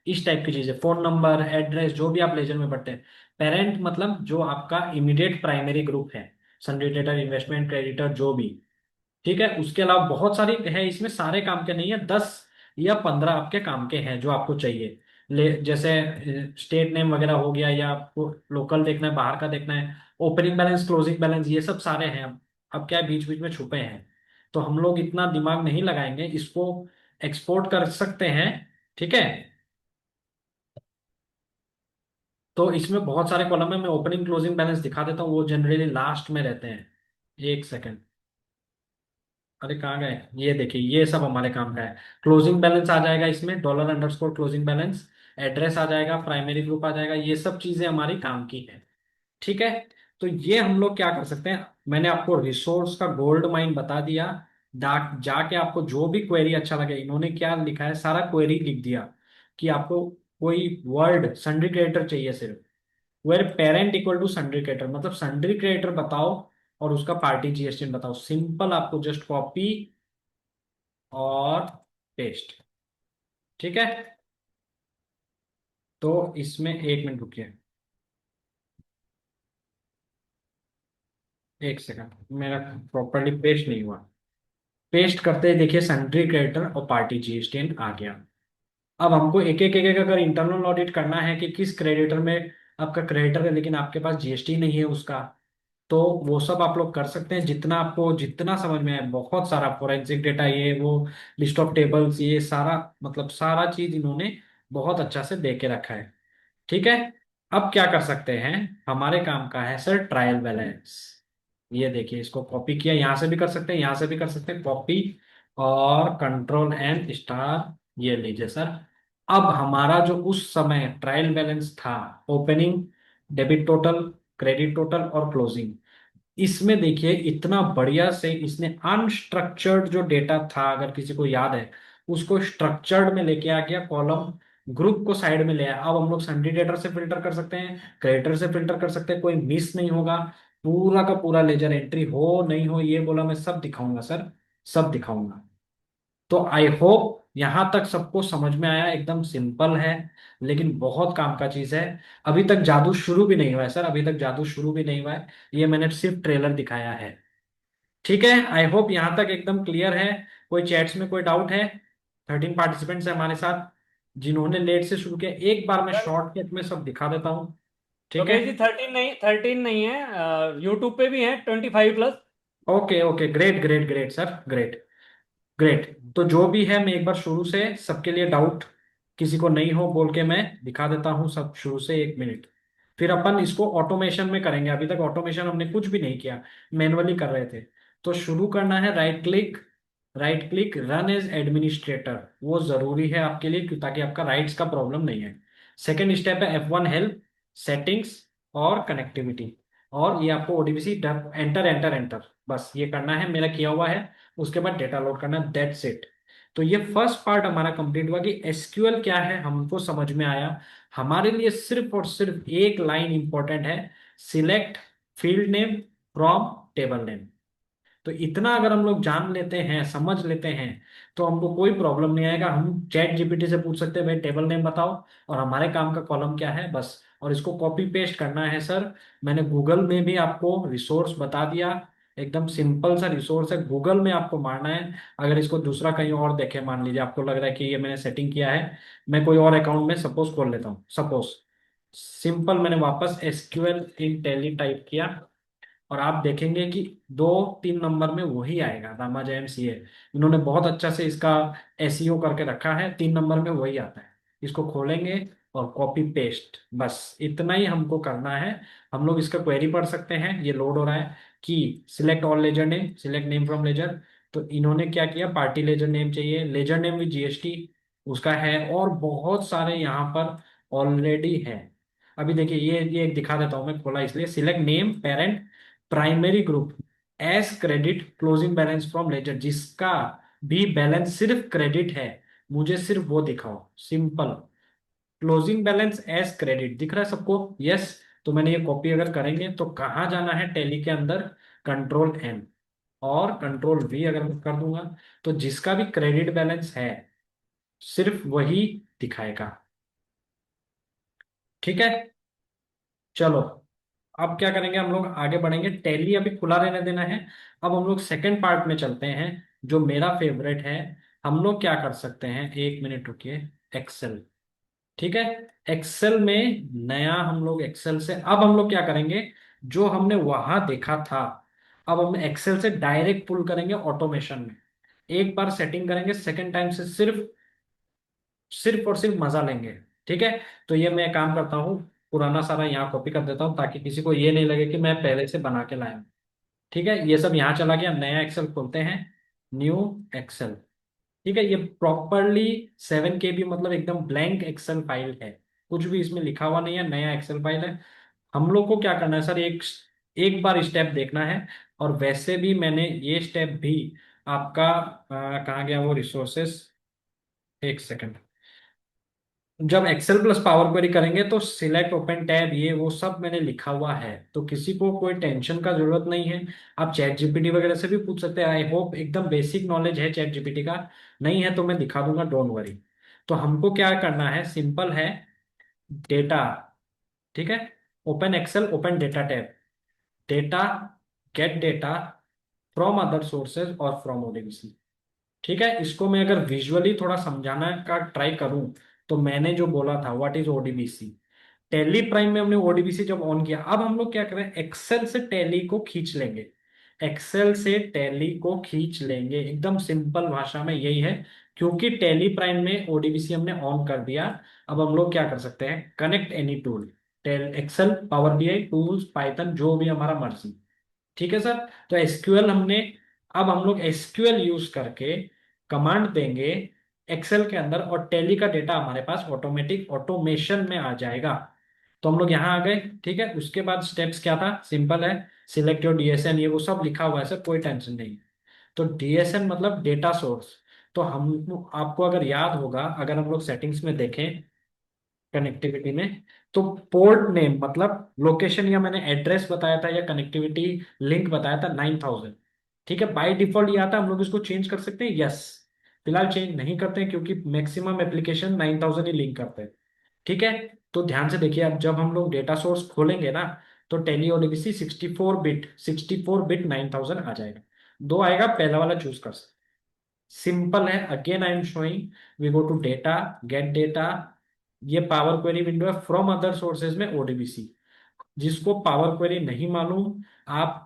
इस टाइप की चीजें, फोन नंबर एड्रेस जो भी आप लेजर में पढ़ते हैं। पेरेंट मतलब जो आपका इमीडिएट प्राइमरी ग्रुप है, सन्डी डेटर इन्वेस्टमेंट क्रेडिटर जो भी, ठीक है, उसके अलावा बहुत सारी है, इसमें सारे काम के नहीं है, 10 या 15 आपके काम के हैं जो आपको चाहिए। ले जैसे स्टेट नेम वगैरह हो गया, या आपको लोकल देखना है, बाहर का देखना है, ओपनिंग बैलेंस क्लोजिंग बैलेंस, ये सब सारे हैं। अब क्या है, बीच बीच में छुपे हैं, तो हम लोग इतना दिमाग नहीं लगाएंगे, इसको एक्सपोर्ट कर सकते हैं। ठीक है, तो इसमें बहुत सारे कॉलम है, मैं ओपनिंग क्लोजिंग बैलेंस दिखा देता हूँ, वो जनरली लास्ट में रहते हैं। एक सेकंड, अरे कहाँ गए, ये देखिए, ये सब हमारे काम का है। क्लोजिंग बैलेंस आ जाएगा इसमें, dollar underscore closing balance, address आ जाएगा, प्राइमरी ग्रुप आ जाएगा, ये सब चीजें हमारी काम की है। ठीक है, तो ये हम लोग क्या कर सकते हैं, मैंने आपको रिसोर्स का गोल्ड माइन बता दिया। डाक जाके आपको जो भी क्वेरी अच्छा लगे, इन्होंने क्या लिखा है, सारा क्वेरी लिख दिया कि आपको कोई वर्ड सन्ड्री क्रेडिटर चाहिए सिर्फ, where parent equal to sundry creditor, मतलब सन्ड्री क्रेडिटर बताओ और उसका पार्टी जीएसटी बताओ। सिंपल, आपको जस्ट कॉपी और पेस्ट। ठीक है, तो इसमें 1 मिनट रुकिए, एक सेकंड, मेरा प्रॉपरली पेस्ट नहीं हुआ। पेस्ट करते ही देखिए सन्ड्री क्रेडिटर और पार्टी जीएसटी आ गया। अब हमको एक एक अगर इंटरनल ऑडिट करना है कि किस क्रेडिटर में आपका क्रेडिटर है लेकिन आपके पास जीएसटी नहीं है उसका, तो वो सब आप लोग कर सकते हैं, जितना आपको जितना समझ में आए, बहुत सारा फोरेंसिक डेटा, ये वो लिस्ट ऑफ टेबल्स, ये सारा मतलब सारा चीज इन्होंने बहुत अच्छा से दे के रखा है। ठीक है, अब क्या कर सकते हैं, हमारे काम का है सर ट्रायल बैलेंस। ये देखिए, इसको कॉपी किया, यहां से भी कर सकते हैं, यहां से भी कर सकते हैं, कॉपी और कंट्रोल एंड स्टार, ये लीजिए सर। अब हमारा जो उस समय ट्रायल बैलेंस था, opening, debit total, credit total और क्लोजिंग, इसमें देखिए इतना बढ़िया से इसने अनस्ट्रक्चर्ड जो डेटा था, अगर किसी को याद है, उसको स्ट्रक्चर्ड में लेके आ गया, कॉलम ग्रुप को साइड में ले आया। अब हम लोग सन्डी डेटर से फिल्टर कर सकते हैं, क्रेडिटर से फिल्टर कर सकते हैं, कोई मिस नहीं होगा, पूरा का पूरा लेजर एंट्री हो नहीं हो, ये बोला मैं सब दिखाऊंगा सर, सब दिखाऊंगा। तो आई होप यहां तक सबको समझ में आया, एकदम सिंपल है लेकिन बहुत काम का चीज है। अभी तक जादू शुरू भी नहीं हुआ है सर, अभी तक जादू शुरू भी नहीं हुआ है, ये मैंने सिर्फ ट्रेलर दिखाया है। ठीक है, आई होप यहां तक एकदम क्लियर है। कोई चैट्स में कोई डाउट है? 13 पार्टिसिपेंट्स है हमारे साथ जिन्होंने लेट से शुरू किया, एक बार मैं सर शॉर्टकट में सब दिखा देता हूँ। ठीक है, लोकेश जी 13 नहीं है, यूट्यूब पे भी है 25+। Okay okay, great great great sir, great great. तो जो भी है, मैं एक बार शुरू से सबके लिए डाउट किसी को नहीं हो बोल के मैं दिखा देता हूँ सब शुरू से, 1 मिनट। फिर अपन इसको ऑटोमेशन में करेंगे। अभी तक ऑटोमेशन हमने कुछ भी नहीं किया, मैनुअली कर रहे थे। तो शुरू करना है, right click, right click run as administrator, वो जरूरी है आपके लिए क्यों, ताकि आपका राइट्स का प्रॉब्लम नहीं है। सेकेंड स्टेप है F1 हेल्प, सेटिंग्स और कनेक्टिविटी। और ये आपको ओडीबीसी एंटर एंटर एंटर, बस ये करना है, मेरा किया हुआ है। उसके बाद डेटा लोड करना, दैट्स इट। तो ये फर्स्ट पार्ट हमारा कंप्लीट हुआ कि एसक्यूएल क्या है, हमको समझ में आया। हमारे लिए सिर्फ और सिर्फ एक लाइन इंपॉर्टेंट है, select field name from table name. तो इतना अगर हम लोग जान लेते हैं, समझ लेते हैं, तो हमको कोई प्रॉब्लम नहीं आएगा। हम चैट जीपीटी से पूछ सकते हैं भाई टेबल नेम बताओ और हमारे काम का कॉलम क्या है, बस। और इसको कॉपी पेस्ट करना है सर। मैंने गूगल में भी आपको रिसोर्स बता दिया, एकदम सिंपल सा रिसोर्स है, गूगल में आपको मारना है। अगर इसको दूसरा कहीं और देखे, मान लीजिए आपको लग रहा है कि ये मैंने सेटिंग किया है, मैं कोई और अकाउंट में सपोज खोल लेता हूँ, सपोज सिंपल मैंने वापस एसक्यूएल इन टैली टाइप किया, और आप देखेंगे कि 2-3 नंबर में वही आएगा, रामा जयम सीए। इन्होंने बहुत अच्छा से इसका एसईओ करके रखा है, 3 नंबर में वही आता है। इसको खोलेंगे और कॉपी पेस्ट, बस इतना ही हमको करना है। हम लोग इसका क्वेरी पढ़ सकते हैं, ये लोड हो रहा है कि select all ledger name, select name from ledger. तो इन्होंने क्या किया, पार्टी लेजर नेम चाहिए, लेजर नेम विद जीएसटी उसका है, और बहुत सारे यहाँ पर ऑलरेडी है। अभी देखिए ये एक दिखा देता हूं, मैं खोला इसलिए, select name parent primary group as credit closing balance from ledger, जिसका भी बैलेंस सिर्फ क्रेडिट है, मुझे सिर्फ वो दिखाओ, simple. Closing balance as credit दिख रहा है सबको, यस। तो मैंने ये कॉपी अगर करेंगे तो कहाँ जाना है, टैली के अंदर कंट्रोल एन और कंट्रोल वी अगर मैं कर दूंगा, तो जिसका भी क्रेडिट बैलेंस है सिर्फ वही दिखाएगा। ठीक है, चलो अब क्या करेंगे, हम लोग आगे बढ़ेंगे। टैली अभी खुला रहने देना है। अब हम लोग सेकंड पार्ट में चलते हैं, जो मेरा फेवरेट है। हम लोग क्या कर सकते हैं, 1 मिनट रुकिए। एक्सेल, ठीक है। एक्सेल में नया हम लोग एक्सेल से अब हम लोग क्या करेंगे, जो हमने वहां देखा था, अब हम एक्सेल से डायरेक्ट पुल करेंगे ऑटोमेशन में। एक बार सेटिंग करेंगे, सेकंड टाइम से सिर्फ सिर्फ और सिर्फ मजा लेंगे। ठीक है, तो ये मैं काम करता हूँ, पुराना सारा यहाँ कॉपी कर देता हूँ, ताकि किसी को ये नहीं लगे कि मैं पहले से बना के लाया हूँ। ठीक है, ये सब यहाँ चला गया, नया एक्सेल खोलते हैं, न्यू एक्सेल। ठीक है, ये प्रॉपरली 7 KB मतलब एकदम ब्लैंक एक्सेल फाइल है, कुछ भी इसमें लिखा हुआ नहीं है, नया एक्सेल फाइल है। हम लोग को क्या करना है सर, एक एक बार स्टेप देखना है। और वैसे भी मैंने ये स्टेप भी आपका कहाँ गया वो रिसोर्सेस, एक सेकंड। जब एक्सेल प्लस पावर क्वेरी करेंगे तो सिलेक्ट ओपन टैब, ये वो सब मैंने लिखा हुआ है, तो किसी को कोई टेंशन का जरूरत नहीं है। आप चैट जीपीटी वगैरह से भी पूछ सकते हैं, आई होप एकदम बेसिक नॉलेज है चैट जीपीटी का। नहीं है तो मैं दिखा दूंगा, डोंट वरी। तो हमको क्या करना है, सिंपल है, डेटा, ठीक है, open Excel, open data tab, data, get data from other sources और फ्रॉम ओडीबीसी। ठीक है, इसको मैं अगर विजुअली थोड़ा समझाना का ट्राई करूं, तो मैंने जो बोला था what is ODBC, tally Prime में हमने ओडीबीसी जब ऑन किया, अब हम लोग क्या करें, एक्सेल से टैली को खींच लेंगे। एक्सेल से टैली को खींच लेंगे, एकदम सिंपल भाषा में यही है। क्योंकि टैली प्राइम में ओडीबीसी हमने ऑन कर दिया, अब हम लोग क्या कर सकते हैं, connect any tool, tell Excel, power BI tools, Python, जो भी हमारा मर्जी। ठीक है सर, तो एसक्यूएल हमने, अब हम लोग एसक्यूएल यूज करके कमांड देंगे एक्सेल के अंदर, और टैली का डेटा हमारे पास ऑटोमेटिक ऑटोमेशन में आ जाएगा। तो हम लोग यहाँ आ गए। ठीक है, उसके बाद स्टेप्स क्या था, सिंपल है, सिलेक्ट योर डीएसएन, ये वो सब लिखा हुआ है सर, कोई टेंशन नहीं। तो डीएसएन मतलब डेटा सोर्स। तो हम, आपको अगर याद होगा, अगर हम लोग सेटिंग्स में देखें कनेक्टिविटी में, तो पोर्ट नेम मतलब लोकेशन, या मैंने एड्रेस बताया था या कनेक्टिविटी लिंक बताया था 9000। ठीक है, बाय डिफॉल्ट ये आता है, हम लोग इसको चेंज कर सकते हैं, यस। फिलहाल चेंज नहीं करते हैं क्योंकि मैक्सिमम एप्लीकेशन 9000 ही लिंक करते हैं। ठीक है, तो ध्यान से देखिए, अब जब हम लोग डेटा सोर्स खोलेंगे ना, तो टेली ओडीबीसी 64 बिट, 64 बिट 9000 आ जाएगा। दो आएगा, पहला वाला चूज कर सकते। सिंपल है, again I am showing, we go to data, get data, ये पावर क्वेरी विंडो है, फ्रॉम अदर सोर्सेज में ओडीबीसी। जिसको पावर क्वेरी नहीं मालूम, आप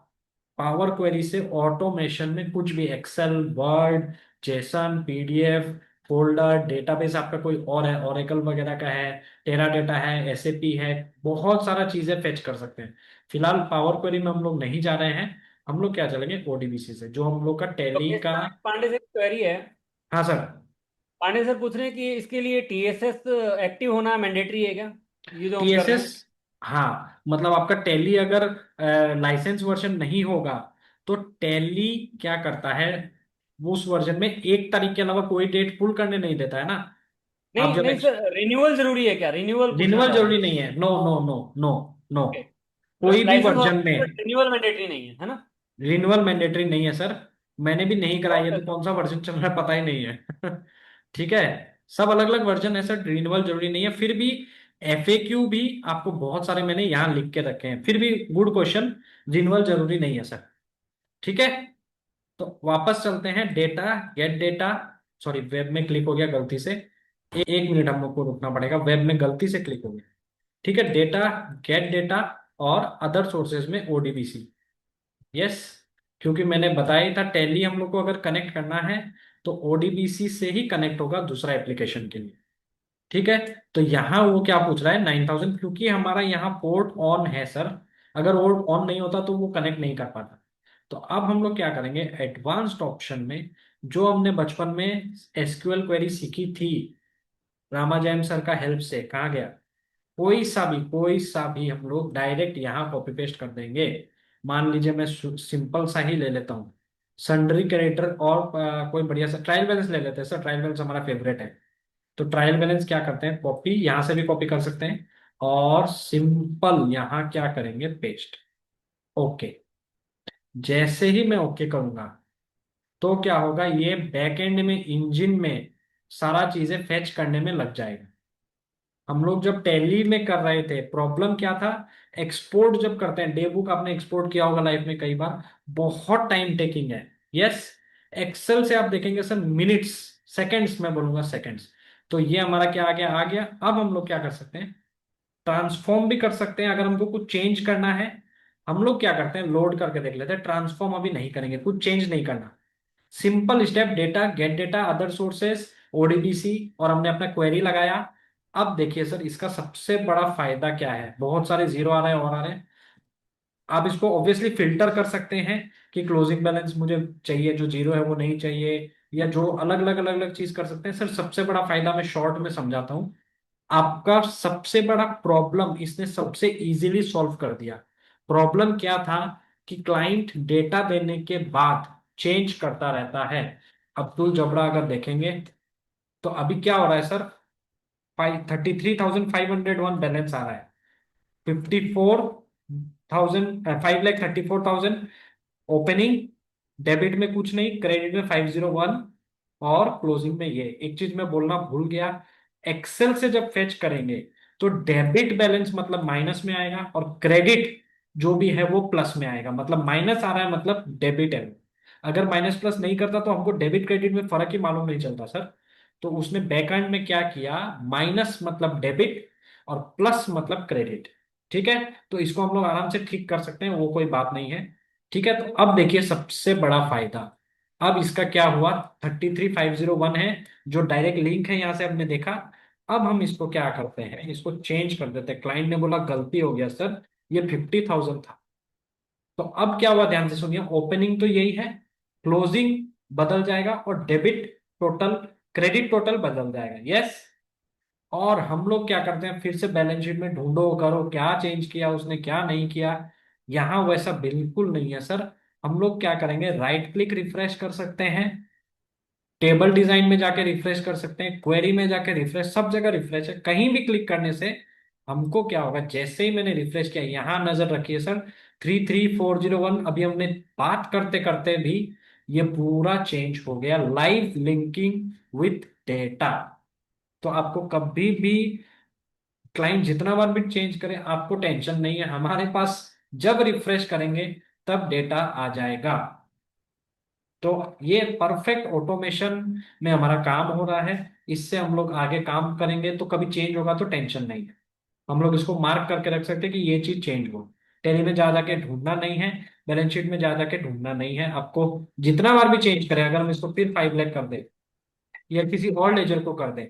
पावर क्वेरी से ऑटोमेशन में कुछ भी, Excel, Word, JSON, PDF, folder database आपका कोई और है, ओरेकल वगैरह का है, टेरा डेटा है, एसएपी है, बहुत सारा चीजें फेच कर सकते हैं। फिलहाल पावर क्वेरी में हम लोग नहीं जा रहे हैं, हम लोग क्या चलेंगे ओडीबीसी से, जो हम लोग का टैली लोकेश का। सर, एक पांडे से क्वेरी है। हाँ सर। पांडे सर पूछ रहे हैं कि इसके लिए टीएसएस एक्टिव होना मैंडेटरी है क्या, ये जो हम कर रहे टीएसएस, हैं? हाँ मतलब आपका टैली अगर लाइसेंस वर्जन नहीं होगा तो टैली क्या करता है, वो उस वर्जन में 1 तारीख के अलावा कोई डेट पुल करने नहीं देता है ना। आप नहीं जब नहीं सर, रिन्यूअल जरूरी है क्या, रिन्यूअल पूछना रिन्यूअल चाह रहे हैं। जरूरी नहीं है, no no no no no, okay. कोई भी लाइसेंस वर्जन होगा, में रिन्यूअल मैंडेटरी नहीं है, है ना? रिन्यूअल मैंडेटरी नहीं है सर। मैंने भी नहीं कराई है, ओके तो सर। कौन सा वर्जन चल रहा है पता ही नहीं है। ठीक है, सब अलग अलग वर्जन है सर, रिन्यूअल जरूरी नहीं है। फिर भी एफएक्यू भी आपको बहुत सारे मैंने यहाँ लिख के रखे हैं, फिर भी गुड क्वेश्चन, रिन्यूअल जरूरी नहीं है सर। ठीक है, तो वापस चलते हैं, data get data, sorry web में क्लिक हो गया गलती से, 1 मिनट हम लोग को रुकना पड़ेगा, वेब में गलती से क्लिक हो गया। ठीक है, डेटा गेट डेटा और अदर सोर्सेज में ओडीबीसी, यस, क्योंकि मैंने बताया ही था टैली हम लोग को अगर कनेक्ट करना है तो ओडीबीसी से ही कनेक्ट होगा दूसरा एप्लीकेशन के लिए। ठीक है, तो यहाँ वो क्या पूछ रहा है 9000, क्योंकि हमारा यहाँ पोर्ट ऑन है सर, अगर वो ऑन नहीं होता तो वो कनेक्ट नहीं कर पाता। तो अब हम लोग क्या करेंगे, एडवांस्ड ऑप्शन में जो हमने बचपन में एसक्यूएल क्वेरी सीखी थी रामाजैम सर का हेल्प से, कहाँ गया, कोई सा भी हम लोग डायरेक्ट यहाँ कॉपी पेस्ट कर देंगे। मान लीजिए मैं सिंपल सा ही ले लेता हूँ, सन्ड्री क्रेडिटर और कोई बढ़िया सा ट्रायल बैलेंस ले लेते हैं सर, ट्रायल बैलेंस हमारा फेवरेट है। तो ट्रायल बैलेंस क्या करते हैं, कॉपी यहाँ से भी कॉपी कर सकते हैं, और सिंपल यहाँ क्या करेंगे पेस्ट, ओके। जैसे ही मैं ओके करूंगा तो क्या होगा, ये बैकएंड में इंजन में सारा चीजें फेच करने में लग जाएगा। हम लोग जब टैली में कर रहे थे प्रॉब्लम क्या था, एक्सपोर्ट जब करते हैं, डे बुक आपने एक्सपोर्ट किया होगा लाइफ में कई बार, बहुत टाइम टेकिंग है। यस, एक्सेल से आप देखेंगे सर मिनट्स, सेकंड्स, मैं बोलूंगा सेकंड्स। तो ये हमारा क्या आ गया। अब हम लोग क्या कर सकते हैं, ट्रांसफॉर्म भी कर सकते हैं अगर हमको कुछ चेंज करना है। हम लोग क्या करते हैं, लोड करके देख लेते हैं, ट्रांसफॉर्म अभी नहीं करेंगे, कुछ चेंज नहीं करना। Simple step, data get data other sources ODBC, और हमने अपना क्वेरी लगाया। अब देखिए सर, इसका सबसे बड़ा फायदा क्या है, बहुत सारे जीरो आ रहे हैं और आ रहे हैं। आप इसको ऑब्वियसली फिल्टर कर सकते हैं कि क्लोजिंग बैलेंस मुझे चाहिए, जो जीरो है वो नहीं चाहिए, या जो अलग अलग चीज कर सकते हैं सर। सबसे बड़ा फायदा मैं शॉर्ट में समझाता हूँ, आपका सबसे बड़ा प्रॉब्लम इसने सबसे इजीली सॉल्व कर दिया। प्रॉब्लम क्या था कि क्लाइंट डेटा देने के बाद चेंज करता रहता है। अब्दुल जबरा अगर देखेंगे तो अभी क्या हो रहा है सर, 33,501 बैलेंस आ रहा है, 5,34,000 ओपनिंग, डेबिट में कुछ नहीं, क्रेडिट में 501, और क्लोजिंग में ये एक चीज मैं बोलना भूल गया, एक्सेल से जब फेच करेंगे तो डेबिट बैलेंस मतलब माइनस में आएगा, और क्रेडिट जो भी है वो प्लस में आएगा, मतलब माइनस आ रहा है मतलब डेबिट है। अगर माइनस प्लस नहीं करता तो हमको डेबिट क्रेडिट में फर्क ही मालूम नहीं चलता सर। तो उसने बैकएंड में क्या किया, माइनस मतलब डेबिट और प्लस मतलब क्रेडिट। ठीक है, तो इसको हम लोग आराम से ठीक कर सकते हैं, वो कोई बात नहीं है। ठीक है, तो अब देखिए सबसे बड़ा फायदा, अब इसका क्या हुआ, 33,501 है जो डायरेक्ट लिंक है, यहां से हमने देखा। अब हम इसको क्या करते हैं, इसको चेंज कर देते हैं, क्लाइंट ने बोला गलती हो गया सर, ये 50,000 था। तो अब क्या हुआ, ध्यान से सुनिए, ओपनिंग तो यही है, क्लोजिंग बदल जाएगा, और डेबिट टोटल, क्रेडिट टोटल बदल जाएगा। यस, और हम लोग क्या करते हैं, फिर से बैलेंस शीट में ढूंढो करो क्या चेंज किया उसने क्या नहीं किया। यहां वैसा बिल्कुल नहीं है सर। हम लोग क्या करेंगे, राइट क्लिक रिफ्रेश कर सकते हैं, टेबल डिजाइन में जाके रिफ्रेश कर सकते हैं, क्वेरी में जाके रिफ्रेश, सब जगह रिफ्रेश है, कहीं भी क्लिक करने से हमको क्या होगा, जैसे ही मैंने रिफ्रेश किया, यहां नजर रखिए सर, 33,401, अभी हमने बात करते करते भी ये पूरा चेंज हो गया, लाइव लिंकिंग विथ डेटा। तो आपको कभी भी क्लाइंट जितना बार भी चेंज करे आपको टेंशन नहीं है, हमारे पास जब रिफ्रेश करेंगे तब डेटा आ जाएगा। तो ये परफेक्ट ऑटोमेशन में हमारा काम हो रहा है, इससे हम लोग आगे काम करेंगे तो कभी चेंज होगा तो टेंशन नहीं है। हम लोग इसको मार्क करके रख सकते हैं कि ये चीज चेंज हो, टेली में जा जाके ढूंढना नहीं है, बैलेंस शीट में जा जाके ढूंढना नहीं है आपको। जितना बार भी चेंज करें, अगर हम इसको फिर 5 लाख कर दे, या किसी और लेजर को कर दें।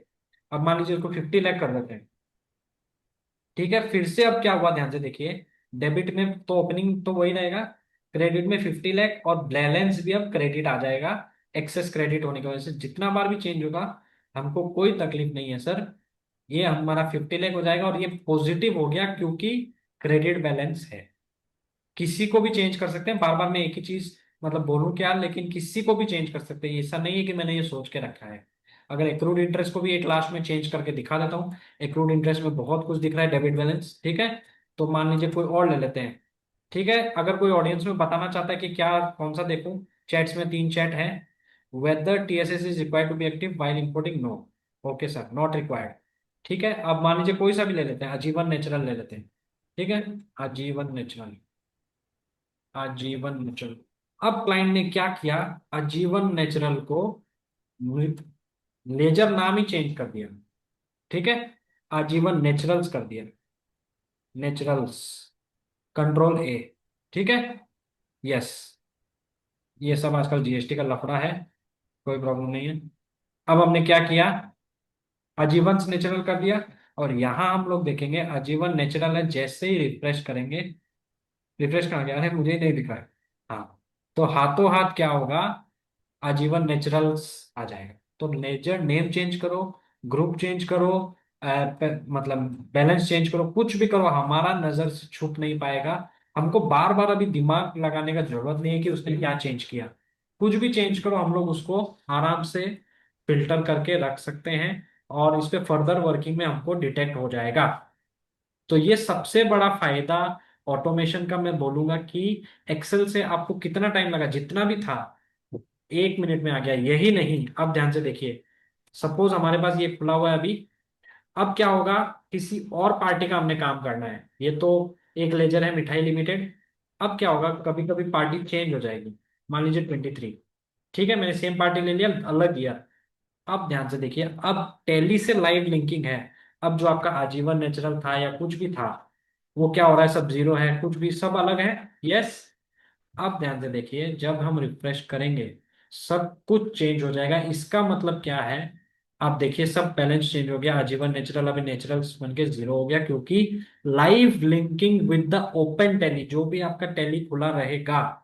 अब मान लीजिए उसको 50 लाख कर देते हैं। ठीक है, फिर से अब क्या हुआ ध्यान से देखिए। डेबिट में तो ओपनिंग तो वही रहेगा, क्रेडिट में 50 लाख, और बैलेंस भी अब क्रेडिट आ जाएगा। एक्सेस क्रेडिट होने की वजह से जितना बार भी चेंज होगा हमको कोई तकलीफ नहीं है सर। ये हमारा 50 लाख हो जाएगा, और ये पॉजिटिव हो गया क्योंकि क्रेडिट बैलेंस है। किसी को भी चेंज कर सकते हैं, बार बार मैं एक ही चीज मतलब बोलूं क्या, लेकिन किसी को भी चेंज कर सकते हैं। ऐसा नहीं है कि मैंने ये सोच के रखा है। अगर एक्रूड इंटरेस्ट को भी एक लास्ट में चेंज करके दिखा देता हूँ। एक्रूड इंटरेस्ट में बहुत कुछ दिख रहा है, डेबिट बैलेंस, ठीक है। तो मान लीजिए कोई और ले लेते हैं। ठीक है, अगर कोई ऑडियंस में बताना चाहता है कि क्या कौन सा देखूं, चैट्स में 3 चैट है। Whether TSS is required to be active while importing, no. Okay sir, not required. ठीक है, अब मान लीजिए कोई सा भी ले लेते हैं, आजीवन नेचुरल ले लेते हैं। ठीक है, आजीवन नेचुरल, आजीवन नेचुरल। अब क्लाइंट ने क्या किया, आजीवन नेचुरल को लेजर नाम ही चेंज कर दिया। ठीक है, आजीवन नेचुरल्स कर दिया, नेचुरल्स, कंट्रोल A। ठीक है, यस। ये सब आजकल जीएसटी का लफड़ा है, कोई प्रॉब्लम नहीं है। अब हमने क्या किया, आजीवन नेचुरल कर दिया। और यहां हम लोग देखेंगे आजीवन नेचुरल है, जैसे ही रिफ्रेश करेंगे, रिफ्रेश करा गया, अरे मुझे ही नहीं दिखा है। हाँ, तो हाथों हाथ क्या होगा, आजीवन नेचुरल्स आ जाएगा। तो नेचर नेम चेंज करो, ग्रुप चेंज करो, मतलब बैलेंस चेंज करो, कुछ भी करो, हमारा नजर से छुप नहीं पाएगा। हमको बार बार अभी दिमाग लगाने का जरूरत नहीं है कि उसने क्या चेंज किया। कुछ भी चेंज करो, हम लोग उसको आराम से फिल्टर करके रख सकते हैं, और इस पे फर्दर वर्किंग में हमको डिटेक्ट हो जाएगा। तो ये सबसे बड़ा फायदा ऑटोमेशन का मैं बोलूंगा कि एक्सेल से आपको कितना टाइम लगा, जितना भी था 1 मिनट में आ गया। यही नहीं, अब ध्यान से देखिए, सपोज हमारे पास ये खुला हुआ है अभी। अब क्या होगा, किसी और पार्टी का हमने काम करना है, ये तो एक लेजर है मिठाई लिमिटेड। अब क्या होगा, कभी कभी पार्टी चेंज हो जाएगी। मान लीजिए 23, ठीक है, मैंने सेम पार्टी ले लिया, अलग दिया। अब ध्यान से देखिए, अब टैली से लाइव लिंकिंग है। अब जो आपका आजीवन नेचुरल था या कुछ भी था, वो क्या हो रहा है, सब जीरो है, कुछ भी सब अलग है। यस। अब ध्यान से देखिए, जब हम रिफ्रेश करेंगे सब कुछ चेंज हो जाएगा। इसका मतलब क्या है, आप देखिए सब बैलेंस चेंज हो गया, आजीवन नेचुरल अभी नेचुरल बन के जीरो हो गया, क्योंकि live linking with the open tally, जो भी आपका टैली खुला रहेगा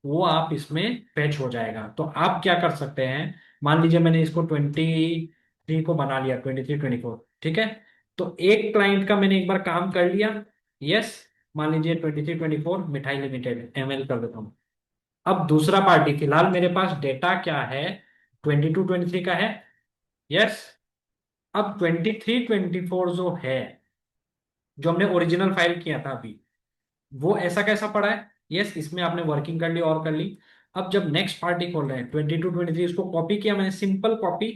वो आप इसमें फैच हो जाएगा। तो आप क्या कर सकते हैं, मान लीजिए मैंने इसको 23 को बना लिया, 23 24, ठीक है। तो एक क्लाइंट का मैंने एक बार काम कर लिया। यस, मान लीजिए 23 24 मिठाई लिमिटेड ML कर देता हूँ। अब दूसरा पार्टी, फिलहाल मेरे पास डेटा क्या है, 22 23 का है। यस। अब 23 24 जो है, जो हमने ओरिजिनल फाइल किया था अभी, वो ऐसा कैसा पड़ा है। यस, इसमें आपने वर्किंग कर ली और कर ली। अब जब नेक्स्ट पार्टी खोल रहे हैं 22 23, उसको कॉपी किया मैंने, सिंपल कॉपी।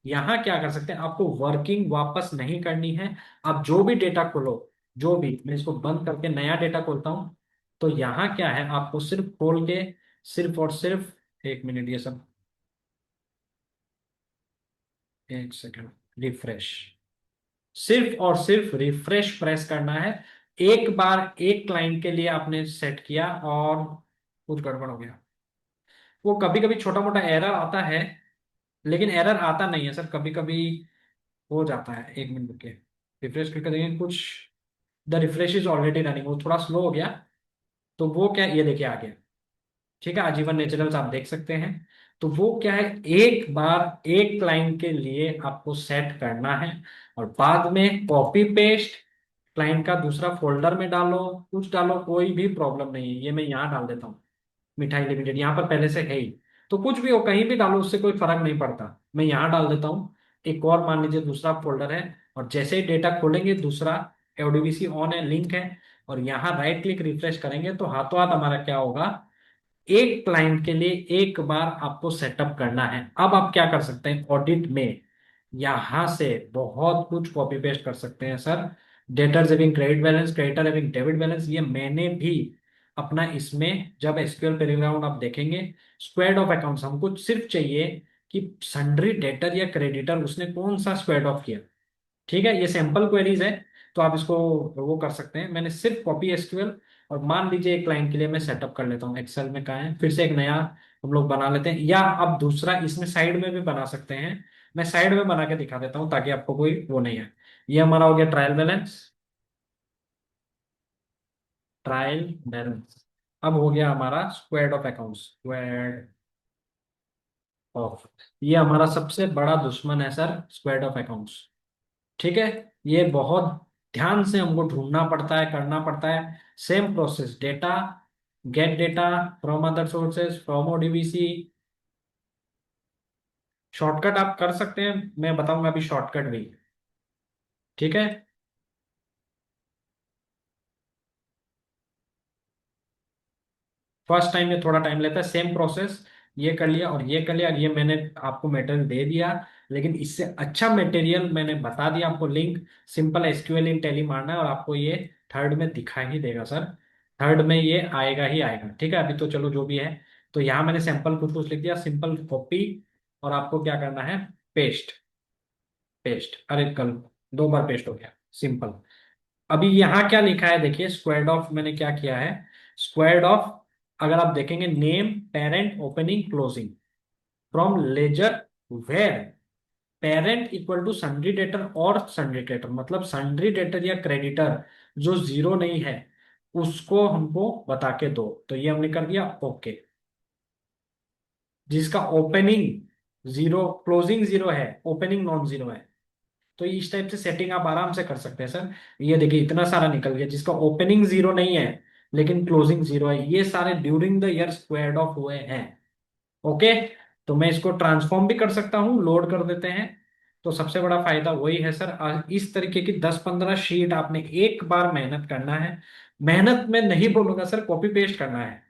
यहां क्या कर सकते हैं, आपको वर्किंग वापस नहीं करनी है। आप जो भी डेटा खोलो, जो भी, मैं इसको बंद करके नया डेटा खोलता हूं, तो यहां क्या है, आपको सिर्फ खोल के, सिर्फ और सिर्फ, 1 मिनट, ये सब, 1 सेकंड, रिफ्रेश, सिर्फ और सिर्फ रिफ्रेश प्रेस करना है। एक बार एक क्लाइंट के लिए आपने सेट किया और कुछ गड़बड़ हो गया। वो कभी कभी छोटा मोटा एरर आता है, लेकिन एरर आता नहीं है सर, कभी कभी हो जाता है। 1 मिनट के, रिफ्रेश करके देखेंगे कुछ, the refresh is already running, वो थोड़ा स्लो हो गया। तो वो क्या, ये देखिए आ गया। ठीक है, आजीवन नेचुरल्स आप देख सकते हैं। तो वो क्या है, एक बार एक क्लाइंट के लिए आपको सेट करना है, और बाद में कॉपी पेस्ट क्लाइंट का दूसरा फोल्डर में डालो, कुछ डालो, कोई भी प्रॉब्लम नहीं है। ये मैं यहाँ डाल देता हूँ, मिठाई लिमिटेड यहाँ पर पहले से है ही। तो कुछ भी हो, कहीं भी डालो, उससे कोई फर्क नहीं पड़ता। मैं यहाँ डाल देता हूँ। एक और मान लीजिए दूसरा फोल्डर है, और जैसे ही डेटा खोलेंगे दूसरा, ODBC ऑन है, लिंक है, और यहाँ राइट क्लिक रिफ्रेश करेंगे, तो हाथों हाथ हमारा क्या होगा, एक क्लाइंट के लिए एक बार आपको सेटअप करना है। अब आप क्या कर सकते हैं, ऑडिट में यहां से बहुत कुछ कॉपी पेस्ट कर सकते हैं sir. Debtor saving credit balance, creditor saving debit balance, ये मैंने भी अपना इसमें, जब एसक्यूएल बैकग्राउंड आप देखेंगे, स्क्वाड ऑफ अकाउंट्स, हमको सिर्फ चाहिए कि सन्ड्री डेटर या क्रेडिटर उसने कौन सा स्क्वाड ऑफ किया। ठीक है, ये सैंपल क्वेरीज है, तो आप इसको वो कर सकते हैं। मैंने सिर्फ कॉपी एसक्यूएल, और मान लीजिए एक क्लाइंट के लिए मैं सेटअप कर लेता हूँ, एक्सेल में कहाँ है, फिर से एक नया हम लोग बना लेते हैं, या आप दूसरा इसमें साइड में भी बना सकते हैं। मैं साइड में बना के दिखा देता हूँ ताकि आपको कोई वो नहीं है। ये हमारा हो गया ट्रायल बैलेंस। Trial balance. अब हो गया हमारा squad of accounts. Squad of, ये हमारा सबसे बड़ा दुश्मन है सर, स्क्वाड ऑफ अकाउंट्स। ठीक है। ये बहुत ध्यान से हमको ढूंढना पड़ता है, करना पड़ता है। Same process, data, get data from other sources, from ODBC. Shortcut आप कर सकते हैं, मैं बताऊंगा अभी शॉर्टकट भी। ठीक है। फर्स्ट टाइम में थोड़ा टाइम लेता है, सेम प्रोसेस। ये कर लिया और ये कर लिया, और ये मैंने आपको मटेरियल दे दिया। लेकिन इससे अच्छा मटेरियल मैंने बता दिया आपको, लिंक सिंपल एसक्यूएल इन टैली मारना है और आपको ये थर्ड में दिखा ही देगा सर। थर्ड में ये आएगा ही आएगा। ठीक है, अभी तो चलो जो भी है। तो यहाँ मैंने सैंपल कुछ कुछ लिख दिया, सिंपल कॉपी, और आपको क्या करना है, पेस्ट। पेस्ट, अरे कल 2 बार पेस्ट हो गया, सिंपल। अभी यहाँ क्या लिखा है देखिए, स्क्वाड ऑफ मैंने क्या किया है। स्क्वाड ऑफ, अगर आप देखेंगे, name, parent, opening, closing, from ledger, where, parent equal to sundry debtor और सन्ड्री डेटर, मतलब सन्ड्री डेटर या क्रेडिटर जो जीरो नहीं है उसको हमको बता के दो। तो ये हमने कर दिया, ओके। जिसका ओपनिंग जीरो, क्लोजिंग जीरो है, ओपनिंग नॉन जीरो है, तो इस टाइप से सेटिंग आप आराम से कर सकते हैं सर। ये देखिए इतना सारा निकल गया जिसका ओपनिंग जीरो नहीं है लेकिन क्लोजिंग जीरो है, ये सारे during the year squared of हुए हैं। ओके। तो मैं इसको ट्रांसफॉर्म भी कर सकता हूँ, लोड कर देते हैं। तो सबसे बड़ा फायदा वही है सर, इस तरीके की 10-15 शीट आपने एक बार मेहनत करना है। मेहनत में नहीं बोलूंगा सर, कॉपी पेस्ट करना है।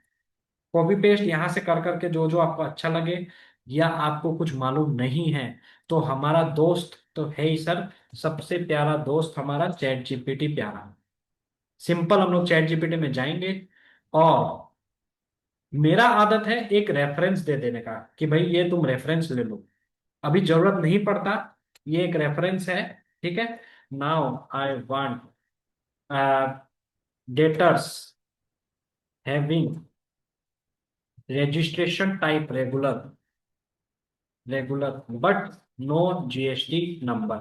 कॉपी पेस्ट यहाँ से कर करके जो जो आपको अच्छा लगे, या आपको कुछ मालूम नहीं है, तो हमारा दोस्त तो है ही सर, सबसे प्यारा दोस्त हमारा चैट जीपीटी प्यारा। सिंपल, हम लोग चैट जीपीटी में जाएंगे, और मेरा आदत है एक रेफरेंस दे देने का कि भाई ये तुम रेफरेंस ले लो। अभी जरूरत नहीं पड़ता, ये एक रेफरेंस है। ठीक है। Now I want debtors having registration type regular, regular but no GST number.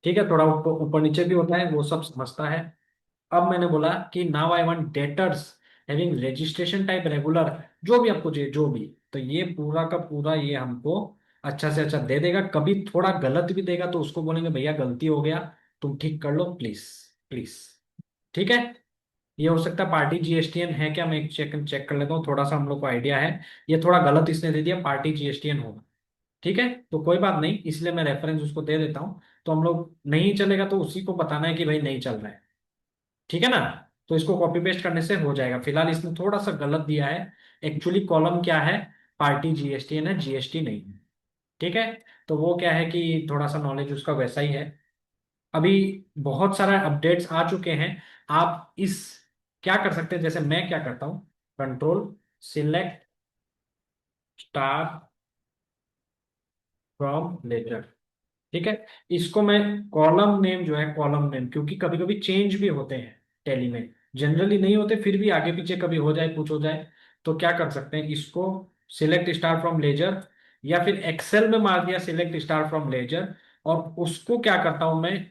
ठीक है, थोड़ा ऊपर ऊपर नीचे भी होता है, वो सब समझता है। अब मैंने बोला कि now I want debtors having registration type regular, जो भी आपको चाहिए, जो भी। तो ये पूरा का पूरा ये हमको अच्छा से अच्छा दे देगा। कभी थोड़ा गलत भी देगा तो उसको बोलेंगे भैया गलती हो गया, तुम ठीक कर लो प्लीज, प्लीज। ठीक है। ये हो सकता है पार्टी जीएसटीएन है क्या, मैं एक चेक चेक कर लेता हूँ, थोड़ा सा हम लोग को आइडिया है। ये थोड़ा गलत इसने दे दिया, पार्टी जीएसटीएन होगा। ठीक है, तो कोई बात नहीं, इसलिए मैं रेफरेंस उसको दे देता हूँ। तो हम लोग नहीं चलेगा तो उसी को बताना है कि भाई नहीं चल रहा है। ठीक है ना। तो इसको कॉपी पेस्ट करने से हो जाएगा। फिलहाल इसने थोड़ा सा गलत दिया है। एक्चुअली कॉलम क्या है, पार्टी जीएसटीएन है, जीएसटी नहीं है। ठीक है। तो वो क्या है कि थोड़ा सा नॉलेज उसका वैसा ही है। अभी बहुत सारा अपडेट्स आ चुके हैं। आप इस क्या कर सकते हैं, जैसे मैं क्या करता हूँ, control select star from ledger. ठीक है। इसको मैं कॉलम नेम जो है, कॉलम नेम, क्योंकि कभी कभी चेंज भी होते हैं टैली में, जनरली नहीं होते, फिर भी आगे पीछे कभी हो जाए, कुछ हो जाए, तो क्या कर सकते हैं, इसको सिलेक्ट स्टार फ्रॉम लेजर, या फिर एक्सेल में मार दिया सिलेक्ट स्टार फ्रॉम लेजर, और उसको क्या करता हूं मैं,